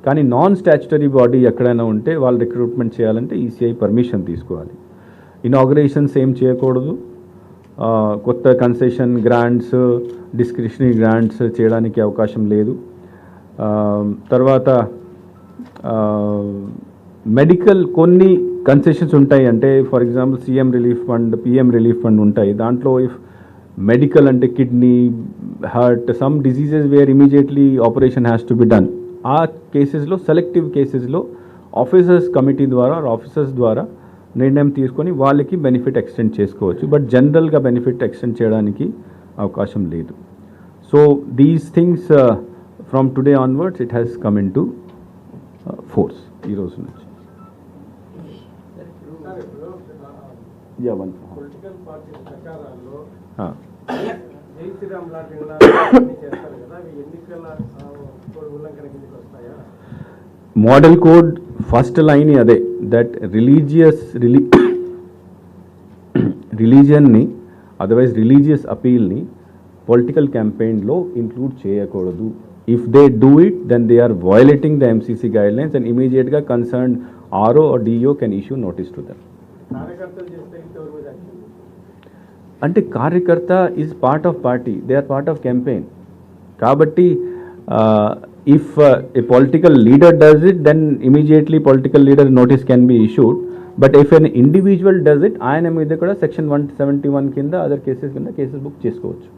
S1: కానీ నాన్ స్టాచ్యుటరీ బాడీ ఎక్కడైనా ఉంటే వాళ్ళు రిక్రూట్మెంట్ చేయాలంటే ఈసీఐ పర్మిషన్ తీసుకోవాలి. ఇనాగరేషన్స్ ఏం చేయకూడదు. కొత్త కన్సెషన్ గ్రాంట్స్, డిస్క్రిషనరీ గ్రాంట్స్ చేయడానికి అవకాశం లేదు. తర్వాత మెడికల్ కొన్ని కన్సెషన్స్ ఉంటాయి. అంటే for example CM relief fund, PM relief fund ఉంటాయి. దాంట్లో ఇఫ్ మెడికల్ అంటే kidney, heart, some diseases where immediately operation has to be done, ఆ కేసెస్లో సెలెక్టివ్ కేసెస్లో ఆఫీసర్స్ కమిటీ ద్వారా ఆఫీసర్స్ ద్వారా నిర్ణయం తీసుకొని వాళ్ళకి బెనిఫిట్ ఎక్స్టెండ్ చేసుకోవచ్చు. బట్ జనరల్గా బెనిఫిట్ ఎక్స్టెండ్ చేయడానికి అవకాశం లేదు. So these things from today onwards it has come in to force ఈ రోజు నుంచి.
S2: పొలిటికల్ పార్టీ ప్రచారాల్లో జై శ్రీరామ్ లాంటి చేస్తారు కదా, అవి ఎన్నికల ఉల్లంఘన కిందకి వస్తాయా?
S1: మోడల్ కోడ్ ఫస్ట్ లైన్ అదే, దట్ రిలీజియన్ని అదర్వైజ్ రిలీజియస్ అపీల్ని పొలిటికల్ క్యాంపెయిన్లో ఇంక్లూడ్ చేయకూడదు. If they do it then they are violating the MCC guidelines and ఇమీడియట్గా concern RO or DO can issue notice to them. అంటే కార్యకర్త is part of party, they are part of campaign. కాబట్టి if a political leader does it, then immediately political leader notice can be issued. But if an individual does it, ఆయన మీద కూడా section 171 కింద other cases కింద cases book చేసుకోవచ్చు.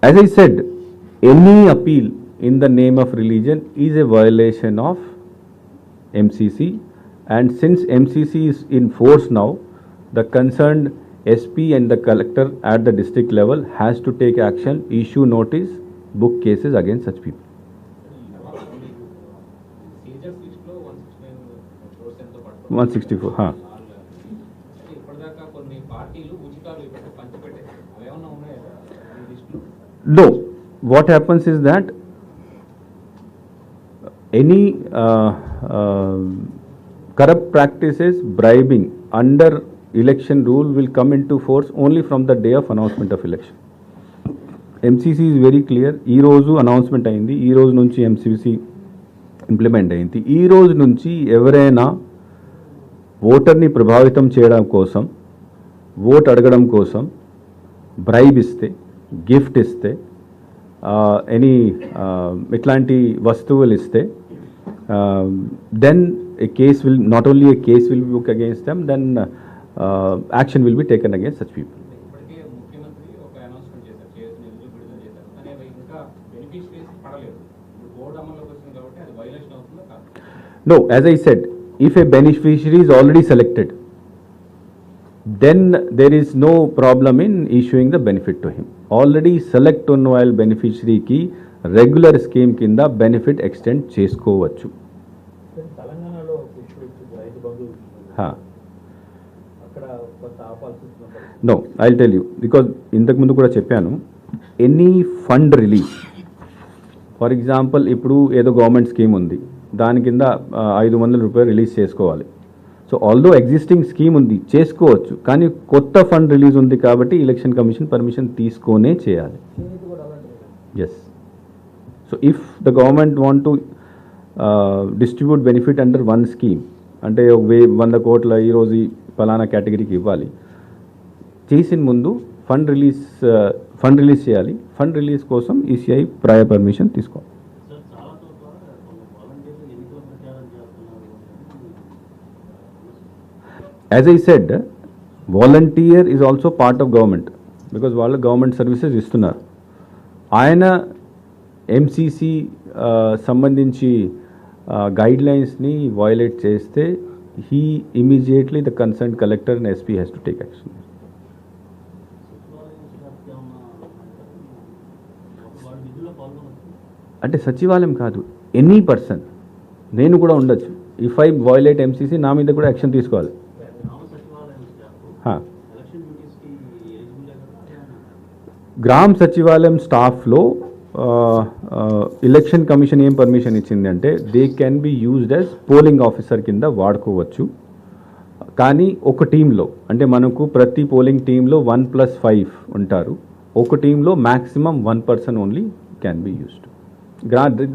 S1: As I said, any appeal in the name of religion is a violation of MCC, and since MCC is in force now, the concerned SP and the collector at the district level has to take action, issue notice, book cases against such people. 164, huh? No, what happens is that any corrupt practices, bribing under election rule will come into force only from the day of announcement of election. MCC is very clear. ఈ రోజు announcement అయింది, ఈ రోజు నుంచి MCC implement అయింది. ఈ రోజు నుంచి ఎవరైనా ఓటర్ని ప్రభావితం చేయడం కోసం ఓట్ అడగడం కోసం బ్రైబ్ ఇస్తే, గిఫ్ట్ ఇస్తే, ఎనీ ఇట్లాంటి వస్తువులు ఇస్తే, then a case will, not only a case will be booked against them, then action will be taken against such people.
S3: ఇప్పటికే ముఖ్యమంత్రి ఒక అనౌన్స్మెంట్ చేశారు, చేసిన నిధులు విడుదల చేశారు, కానీ అవి ఇంకా బెనిఫిషరీస్ పడలేదు. ఇప్పుడు కోడ్ అమల్లోకి వచ్చింది కాబట్టి అది వైలేషన్ అవుతుందో కాదు?
S1: No, as I said, if a beneficiary is already selected, then there is no problem in issuing the benefit to him. Already select ఉన్న while beneficiary కి రెగ్యులర్ స్కీమ్ కింద బెనిఫిట్ ఎక్స్టెండ్ చేసుకోవచ్చు.
S4: తెలంగాణలో ఇష్యూ వచ్చింది, రైతు బంధు అక్కడ కొంత ఆపాల్సి
S1: no, I tell you, because ఇంతకుముందు కూడా చెప్పాను, any fund release, for example ఇప్పుడు ఏదో గవర్నమెంట్ స్కీమ్ ఉంది, దాని కింద 500 రూపాయలు రిలీజ్ చేసుకోవాలి. సో ఆల్దో ఎగ్జిస్టింగ్ స్కీమ్ ఉంది, చేసుకోవచ్చు, కానీ కొత్త ఫండ్ రిలీజ్ ఉంది కాబట్టి ఎలక్షన్ కమిషన్ పర్మిషన్ తీసుకొనే చేయాలి. Yes. So if the government want to distribute benefit under one scheme, అంటే 100 కోట్ల ఈరోజు ఫలానా కేటగిరీకి ఇవ్వాలి, చేసిన ముందు ఫండ్ రిలీజ్ చేయాలి. ఫండ్ రిలీజ్ కోసం ఈసీఐ ప్రయర్ పర్మిషన్ తీసుకోవాలి. As I said, volunteer is also part of government, because వాళ్ళు గవర్నమెంట్ సర్వీసెస్ ఇస్తున్నారు. ఆయన ఎంసీసీ సంబంధించి గైడ్ లైన్స్ని వయలేట్ చేస్తే he immediately, the concerned collector and SP has to take action. అంటే సచివాలయం కాదు, ఎనీ పర్సన్, నేను కూడా ఉండొచ్చు. ఇఫ్ ఐ వయలేట్ ఎంసీసీ, నా మీద కూడా యాక్షన్ తీసుకోవాలి. గ్రామ సచివాలయం స్టాఫ్లో ఎలక్షన్ కమిషన్ ఏం పర్మిషన్ ఇచ్చింది అంటే, they can be used as polling officer కింద వాడుకోవచ్చు. కానీ ఒక టీంలో, అంటే మనకు ప్రతి పోలింగ్ టీంలో 1+5 ఉంటారు, ఒక టీంలో maximum 1 person only can be used.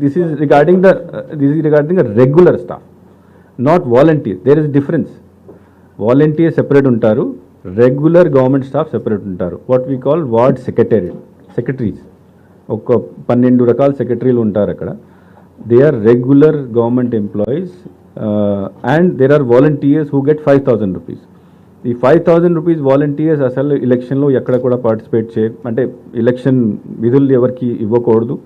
S1: This is regarding the regular staff, not volunteer. There is difference. Volunteer separate ఉంటారు, రెగ్యులర్ గవర్నమెంట్ స్టాఫ్ సెపరేట్ ఉంటారు. What we call ward secretaries. ఒక 12 రకాల సెక్రటరీలు ఉంటారు అక్కడ. They are regular government employees and there are volunteers who get 5,000 rupees. ఈ 5,000 rupees volunteers అసలు ఎలక్షన్లో ఎక్కడ కూడా పార్టిసిపేట్ అంటే ఎలక్షన్ విధులు ఎవరికి ఇవ్వకూడదు,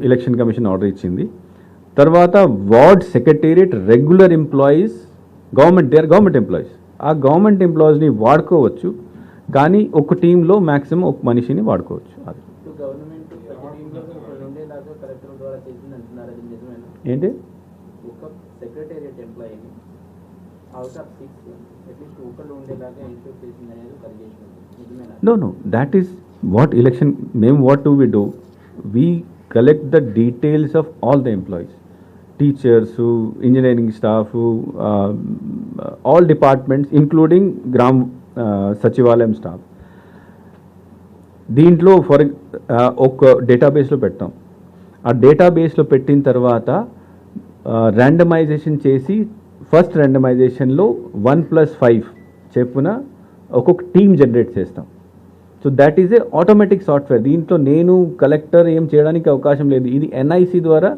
S1: ఎలక్షన్ కమిషన్ ఆర్డర్ ఇచ్చింది. తర్వాత ward secretariat regular employees, they are government employees. ఆ గవర్నమెంట్ ఎంప్లాయీస్ని వాడుకోవచ్చు, కానీ ఒక టీంలో మ్యాక్సిమం ఒక మనిషిని వాడుకోవచ్చు. అది ఏంటి?
S4: ఒక సెక్రటేరియట్ ఎంప్లాయీని అవుట్ ఆఫ్ 6 అట్లీస్ట్ ఒకళ్ళు ఉండేలాగా ఇన్షూర్ చేసింది అనేది ఒక అలిగేషన్. నిజమేనా?
S1: No, that is what election, what do? We collect the details of all the employees, teachers, engineering staff, all departments, including Gram Sachivalayam staff. దీంట్లో ఒక డేటాబేస్లో పెట్టాం. ఆ డేటాబేస్లో పెట్టిన తర్వాత ర్యాండమైజేషన్ చేసి, ఫస్ట్ ర్యాండమైజేషన్లో 1+5 చెప్పున ఒక్కొక్క టీమ్ జనరేట్ చేస్తాం. So that is a automatic software. దీంట్లో నేను కలెక్టర్ ఏం చేయడానికి అవకాశం లేదు. ఇది ఎన్ఐసి ద్వారా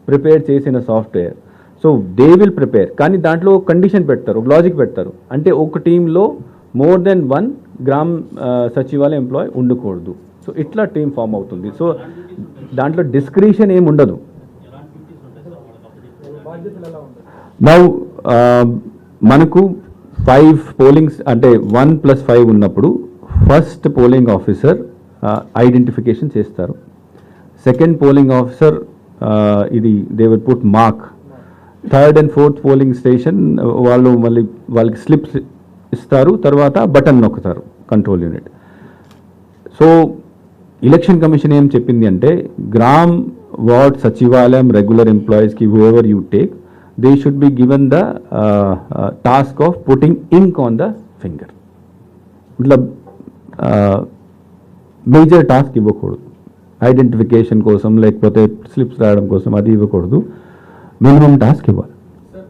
S1: ప్రిపేర్ చేసిన software. So they will prepare, కానీ దాంట్లో ఒక కండిషన్ పెడతారు, ఒక లాజిక్ పెడతారు, అంటే ఒక టీంలో more than 1 Gram Sachivalaya employee ఉండకూడదు. సో ఇట్లా టీం ఫామ్ అవుతుంది. సో దాంట్లో డిస్క్రిషన్ ఏమి ఉండదు. నౌ మనకు 5 పోలింగ్స్, అంటే 1+5 ఉన్నప్పుడు ఫస్ట్ పోలింగ్ ఆఫీసర్ ఐడెంటిఫికేషన్ చేస్తారు. సెకండ్ పోలింగ్ ఆఫీసర్ ఇది they will put mark. Third and fourth polling station వాళ్ళు మళ్ళీ వాళ్ళకి స్లిప్స్ ఇస్తారు, తర్వాత బటన్ నొక్కుతారు control unit. So election commission ఏం చెప్పింది అంటే, గ్రామ్ వార్డ్ సచివాలయం రెగ్యులర్ ఎంప్లాయీస్కి whoever you take, they should be given the task of putting ink on the finger. ఇట్లా మేజర్ టాస్క్ ఇవ్వకూడదు, ఐడెంటిఫికేషన్ కోసం లేకపోతే స్లిప్స్ రాయడం కోసం అది ఇవ్వకూడదు, మినిమం టాస్క్ ఇవ్వాలి.
S3: సార్,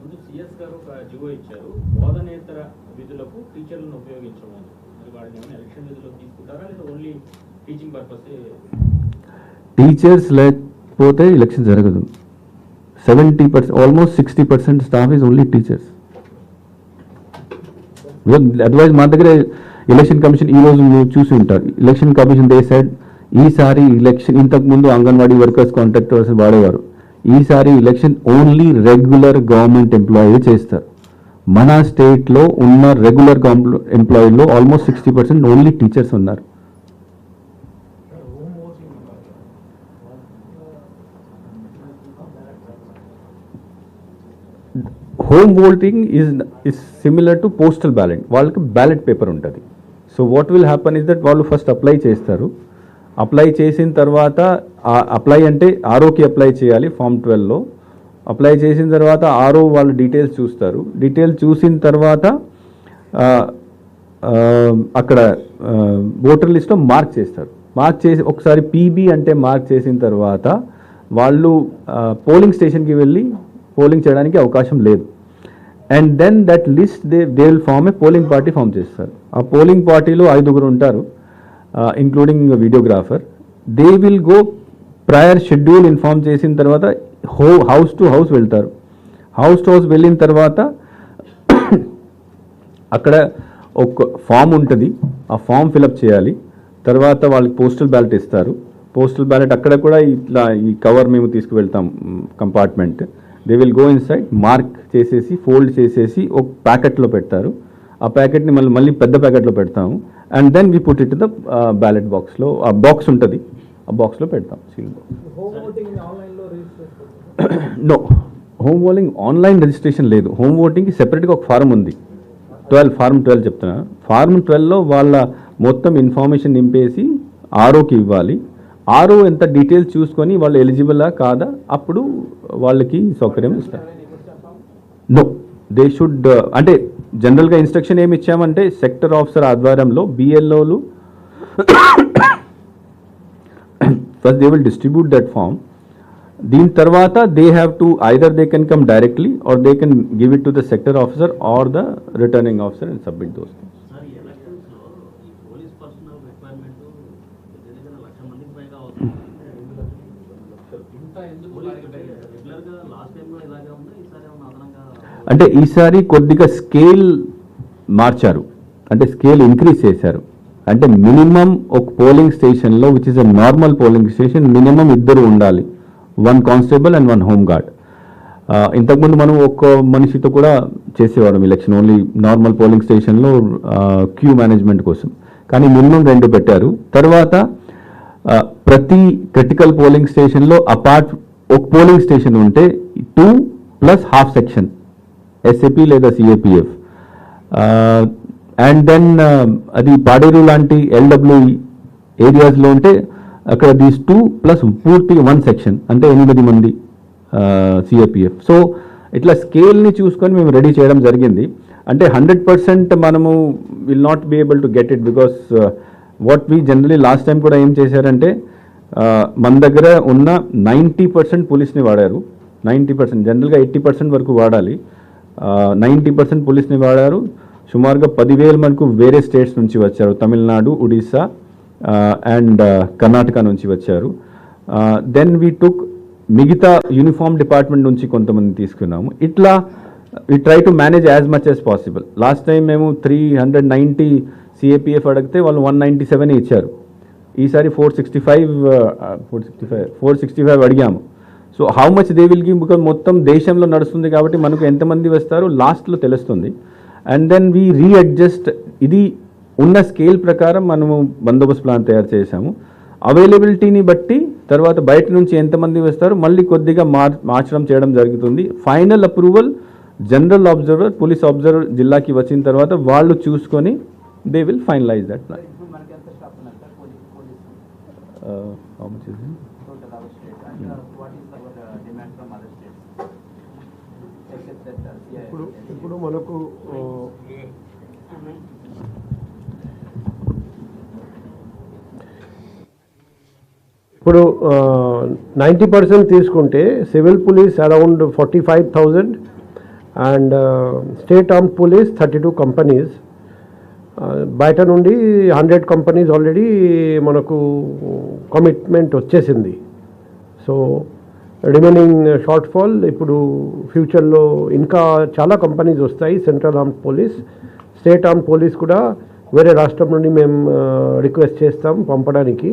S3: ముందు సిఎస్ గారు ఒక జివో ఇచ్చారు, బోధనేతర విధులకు టీచర్లను టీచింగ్ పర్పస్
S1: టీచర్స్ లేకపోతే ఎలక్షన్ జరగదు. 70%, almost 60% staff is only teachers. Otherwise మా దగ్గర ఎలక్షన్ కమిషన్ ఈరోజు మీరు చూసి ఉంటారు. ఎలక్షన్ కమిషన్ దే సెడ్ ఈసారి ఎలక్షన్, ఇంతకుముందు అంగన్వాడీ వర్కర్స్ కాంట్రాక్టర్స్ వాడేవారు, ఈసారి election only regular government employee చేస్తారు. మన స్టేట్లో ఉన్న రెగ్యులర్ ఎంప్లాయీలో ఆల్మోస్ట్ 60% ఓన్లీ టీచర్స్ ఉన్నారు. Home voting is similar to postal ballot. వాళ్ళకి బ్యాలెట్ పేపర్ ఉంటుంది. So what will happen is that వాళ్ళు ఫస్ట్ అప్లై చేస్తారు. అప్లై చేసిన తర్వాత అప్లై అంటే ఆర్ఓకి అప్లై చేయాలి ఫామ్ 12లో. అప్లై చేసిన తర్వాత ఆర్ఓ వాళ్ళు డీటెయిల్స్ చూస్తారు. డీటెయిల్స్ చూసిన తర్వాత అక్కడ ఓటర్ లిస్ట్లో మార్క్ చేస్తారు. మార్క్ చేసి ఒకసారి పీబీ అంటే మార్క్ చేసిన తర్వాత వాళ్ళు పోలింగ్ స్టేషన్కి వెళ్ళి పోలింగ్ చేయడానికి అవకాశం లేదు. And then that list they will form a polling party form చేస్తారు. ఆ పోలింగ్ పార్టీలో 5 ఉంటారు, including videographer. They will go prior schedule inform చేసిన తర్వాత హౌస్ టు హౌస్ వెళ్తారు. హౌస్ టు హౌస్ వెళ్ళిన తర్వాత అక్కడ ఒక ఫామ్ ఉంటుంది, ఆ ఫామ్ ఫిలప్ చేయాలి. తర్వాత వాళ్ళకి పోస్టల్ బ్యాలెట్ ఇస్తారు. పోస్టల్ బ్యాలెట్ అక్కడ కూడా ఇట్లా ఈ కవర్ మేము తీసుకువెళ్తాం compartment. They will go inside, mark చేసేసి ఫోల్డ్ చేసేసి ఒక ప్యాకెట్లో పెడతారు. ఆ ప్యాకెట్ని మళ్ళీ పెద్ద ప్యాకెట్లో పెడతాము. And then we put it the ballot బాక్స్లో. ఆ బాక్స్ ఉంటుంది, ఆ బాక్స్లో పెడతాం, seal box. No, home voting online registration లేదు. హోమ్ ఓటింగ్కి సెపరేట్గా ఒక ఫారం ఉంది, ఫారం 12 చెప్తున్నా. ఫారం 12లో వాళ్ళ మొత్తం ఇన్ఫర్మేషన్ నింపేసి ఆర్ఓకి ఇవ్వాలి. ఆర్ఓ ఎంత డీటెయిల్స్ చూసుకొని వాళ్ళు ఎలిజిబులా కాదా అప్పుడు వాళ్ళకి సౌకర్యం ఇస్తారు. నో, దే షుడ్, అంటే జనరల్గా ఇన్స్ట్రక్షన్ ఏమి ఇచ్చామంటే సెక్టర్ ఆఫీసర్ ఆధ్వర్యంలో బిఎల్ఓలు first they will distribute that form. దీని తర్వాత they have to either they can come directly or they can give it to the sector officer or the returning officer and submit those things. అంటే ఈసారి కొద్దిగా scale మార్చారు, అంటే scale increase చేశారు. అంటే minimum ఒక పోలింగ్ స్టేషన్లో which is a normal polling station minimum 2 ఉండాలి, 1 కానిస్టేబుల్ అండ్ 1 హోమ్ గార్డ్. ఇంతకుముందు మనం ఒక్క మనిషితో కూడా చేసేవాళ్ళం ఎలక్షన్, ఓన్లీ నార్మల్ పోలింగ్ స్టేషన్లో క్యూ మేనేజ్మెంట్ కోసం. కానీ మినిమం 2 పెట్టారు. తర్వాత ప్రతి క్రిటికల్ పోలింగ్ స్టేషన్లో అపార్ట్ ఒక పోలింగ్ స్టేషన్ ఉంటే 2 + ½ సెక్షన్ ఎస్ఏపీ లేదా సిఏపిఎఫ్. అండ్ దెన్ అది పాడేరు లాంటి ఎల్డబ్ల్యూఈ ఏరియాస్లో ఉంటే అక్కడ దీస్ 2 + పూర్తి 1 సెక్షన్ అంటే 8 మంది సిఏపిఎఫ్. సో ఇట్లా స్కేల్ని చూసుకొని మేము రెడీ చేయడం జరిగింది. అంటే 100% మనము will not be able to get it because what we generally last time కూడా ఏం చేశారంటే మన దగ్గర ఉన్న 90% పోలీస్ని వాడారు. 90%, జనరల్గా 80% వరకు వాడాలి. 90% పోలీస్ని వాడారు. సుమారుగా 10,000 మనకు వేరే స్టేట్స్ నుంచి వచ్చారు, తమిళనాడు, ఒడిస్సా అండ్ కర్ణాటక నుంచి వచ్చారు. దెన్ వీ టుక్ మిగతా యూనిఫామ్ డిపార్ట్మెంట్ నుంచి కొంతమంది తీసుకున్నాము. ఇట్లా we try to manage as much as possible. Last time మేము 390 సిఏపిఎఫ్ అడిగితే వాళ్ళు 197 ఇచ్చారు. ఈసారి 465 అడిగాము. So how much they will give because మొత్తం దేశంలో నడుస్తుంది కాబట్టి మనకు ఎంతమంది వస్తారో లాస్ట్లో తెలుస్తుంది. And then we readjust. ఇది ఉన్న స్కేల్ ప్రకారం మనము బందోబస్తు ప్లాన్ తయారు చేశాము. అవైలబిలిటీని బట్టి తర్వాత బయట నుంచి ఎంతమంది వస్తారో మళ్ళీ కొద్దిగా మార్చడం చేయడం జరుగుతుంది. Final approval general observer, police observer జిల్లాకి వచ్చిన తర్వాత వాళ్ళు చూసుకొని they will finalise that plan. How much is it?
S4: Total our state. And what is our demand from other states? Except that
S2: ఇప్పుడు మనకు ఇప్పుడు 90% తీసుకుంటే civil police around 45,000 and state armed police 32 companies బయట నుండి 100 కంపెనీస్ ఆల్రెడీ మనకు commitment వచ్చేసింది. So remaining short fall ఇప్పుడు ఫ్యూచర్లో ఇంకా చాలా కంపెనీస్ వస్తాయి. Central armed police, state armed police కూడా వేరే రాష్ట్రం నుండి మేము రిక్వెస్ట్ చేస్తాం పంపడానికి.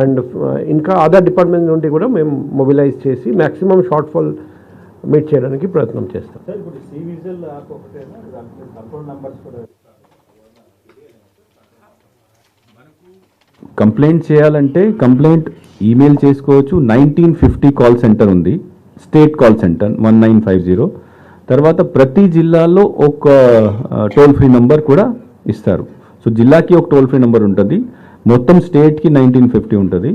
S2: అండ్ ఇంకా అదర్ డిపార్ట్మెంట్ నుండి కూడా మేము మొబిలైజ్ చేసి మ్యాక్సిమం షార్ట్ ఫాల్ మీట్ చేయడానికి ప్రయత్నం చేస్తాం.
S1: కంప్లైంట్ చేయాలంటే కంప్లైంట్ ఈమెయిల్ చేసుకోవచ్చు. 1950 కాల్ సెంటర్ ఉంది, స్టేట్ కాల్ సెంటర్ 1950. తర్వాత ప్రతి జిల్లాలో ఒక టోల్ ఫ్రీ నెంబర్ కూడా ఇస్తారు. సో జిల్లాకి ఒక టోల్ ఫ్రీ నెంబర్ ఉంటుంది, మొత్తం స్టేట్కి 1950 ఉంటుంది.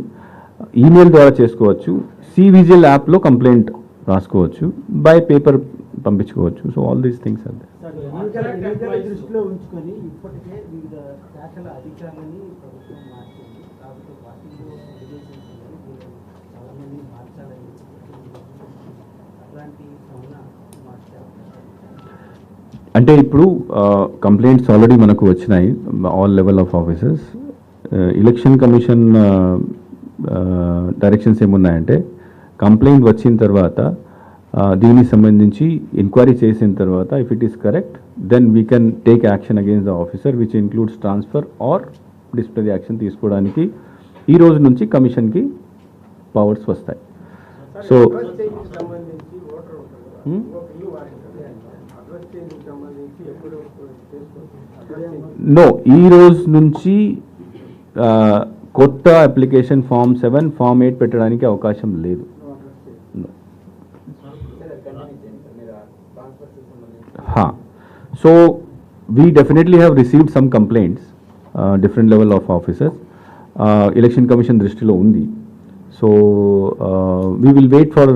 S1: ఈమెయిల్ ద్వారా చేసుకోవచ్చు. సివిజిల్ యాప్లో కంప్లైంట్ రాసుకోవచ్చు, బై పేపర్ పంపించుకోవచ్చు. So all these things are there.
S5: దృష్టిలో ఉంచుకొని ఇప్పటికే వివిధ శాఖల అధికారులని ప్రభుత్వం మార్చింది. కాబట్టి వాటిలో రిలేషన్స్ చాలా మంది మార్చాలని అట్లాంటి మార్చే అవకాశం.
S1: అంటే ఇప్పుడు కంప్లైంట్స్ ఆల్రెడీ మనకు వచ్చినాయి all level of officers. Election commission directions ఏమున్నాయంటే కంప్లైంట్ వచ్చిన తర్వాత దీనికి సంబంధించి ఎంక్వైరీ చేసిన తర్వాత if it is correct then we can take action against the officer which includes transfer or disciplinary action తీసుకోవడానికి ఈ రోజు నుంచి కమిషన్కి పవర్స్ వస్తాయి. సో నో, ఈ రోజు నుంచి కొత్త అప్లికేషన్ ఫామ్ 7, ఫామ్ 8 పెట్టడానికి అవకాశం లేదు. So we definitely have received some complaints, different level of officers. Election Commission దృష్టిలో ఉంది. So we will wait for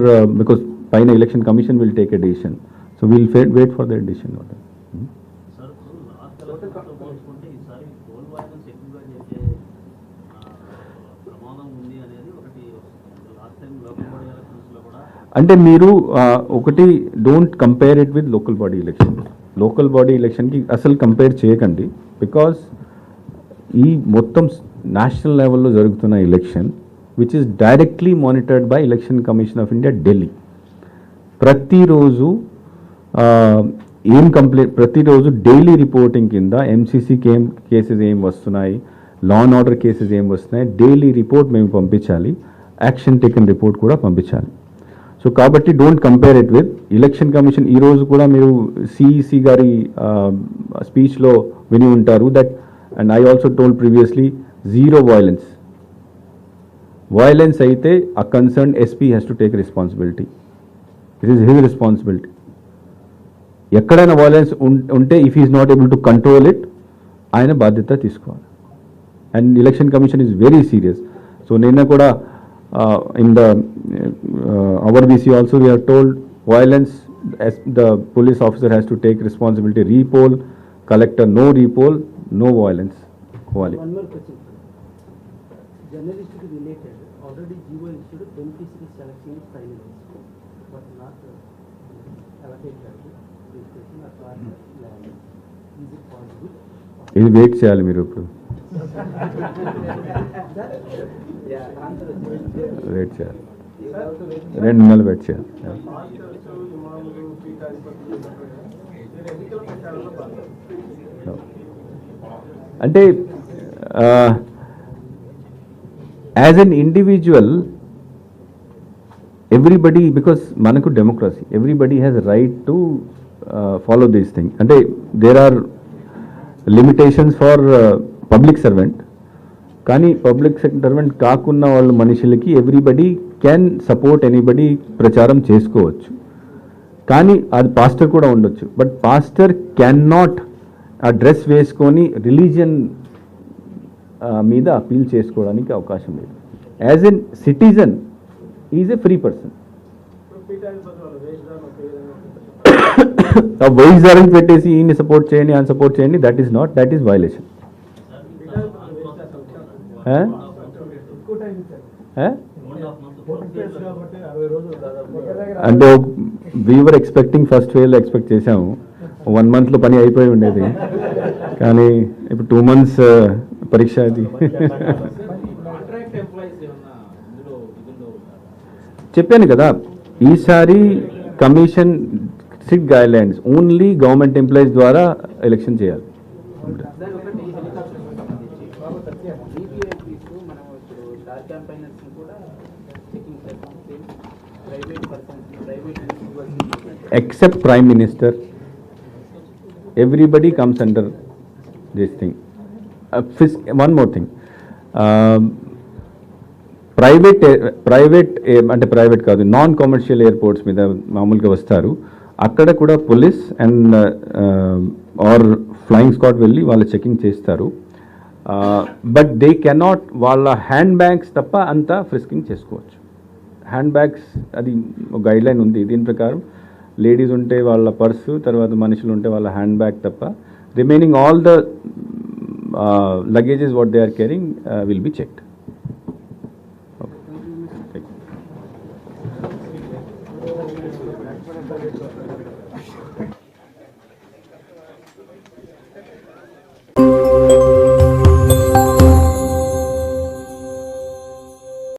S1: because పైన Election Commission will take a decision. So we will wait for their decision. అంటే మీరు ఒకటి don't compare it with local body election. Local body ఎలక్షన్కి అసలు compare చేయకండి. Because ఈ మొత్తం నేషనల్ లెవెల్లో జరుగుతున్న election which is directly monitored by election commission of India Delhi. ప్రతిరోజు డైలీ రిపోర్టింగ్ కింద ఎంసీసీ కేసెస్ ఏం వస్తున్నాయి, లా అండ్ ఆర్డర్ కేసెస్ ఏం వస్తున్నాయి, డైలీ రిపోర్ట్ మేము పంపించాలి, యాక్షన్ టేకన్ రిపోర్ట్ కూడా పంపించాలి. సో కాబట్టి don't compare it with election commission. ఈరోజు కూడా మీరు సిఈసి గారి స్పీచ్లో విని ఉంటారు that, and I also told previously, zero violence. Violence అయితే ఆ concern SP has to take responsibility. It is his responsibility. ఎక్కడైనా వైలెన్స్ ఉంటే if is not able to control it, ఆయన బాధ్యత తీసుకోవాలి. And election commission is very serious. So నిన్న కూడా in the our VC also we are told violence, as the police officer has to take responsibility. Repoll, collector no repoll, no violence.
S5: One more question. Journalist related, already GO issued beneficiary selection is finalized, but not allocated this question or land. Is it possible?
S1: ఇది wait చేయాలి మీరు ఇప్పుడు. Wait చేయాలి, 2 నెలలు wait చేయాలి. అంటే as an individual everybody, because మనకు democracy, everybody has right to follow this thing. అంటే there are limitations for public servant, కానీ పబ్లిక్ సర్వెంట్ కాకున్న వాళ్ళ మనుషులకి ఎవ్రీబడి క్యాన్ సపోర్ట్ ఎనీబడి ప్రచారం చేసుకోవచ్చు. కానీ అది పాస్టర్ కూడా ఉండొచ్చు, బట్ పాస్టర్ క్యాన్ నాట్ ఆ డ్రెస్ వేసుకొని రిలీజియన్ మీద అపీల్ చేసుకోవడానికి అవకాశం లేదు. As an citizen is a free person. ఆ వైస్దారం పెట్టేసి ఈయన్ని సపోర్ట్ చేయండి, ఆయన సపోర్ట్ చేయండి, that is not, that is violation. అంటే we were expecting first phase expect చేసాము, 1 monthలో పని అయిపోయి ఉండేది. కానీ ఇప్పుడు 2 months పరీక్ష అది.
S3: కాంట్రాక్ట్ ఎంప్లాయీస్ ఏమన్నా ఇందులో విధుల్లో ఉంటారా?
S1: చెప్పాను కదా, ఈసారి commission SIT guidelines only government employees ద్వారా ఎలక్షన్ చేయాలి.
S4: దాని ఒకటి హెలికాప్టర్ సంబంధించి VVIPs మనం ఇప్పుడు స్టార్ క్యాంపైనర్స్ కూడా చెకింగ్ చేస్తాం. Private persons, private individuals
S1: Except Prime Minister, everybody comes under this thing. One more thing, private కాదు, నాన్ కమర్షియల్ ఎయిర్పోర్ట్స్ మీద మామూలుగా వస్తారు, అక్కడ కూడా police and or flying squad వెళ్ళి వాళ్ళు చెకింగ్ చేస్తారు. బట్ దే కెనాట్ వాళ్ళ హ్యాండ్ బ్యాగ్స్ తప్ప అంతా ఫ్రిస్కింగ్ చేసుకోవచ్చు. హ్యాండ్ బ్యాగ్స్ అది గైడ్ లైన్ ఉంది, దీని ప్రకారం లేడీస్ ఉంటే వాళ్ళ పర్సు, తర్వాత మనుషులు ఉంటే వాళ్ళ హ్యాండ్ బ్యాగ్ తప్ప remaining all the luggages what they are carrying will be checked.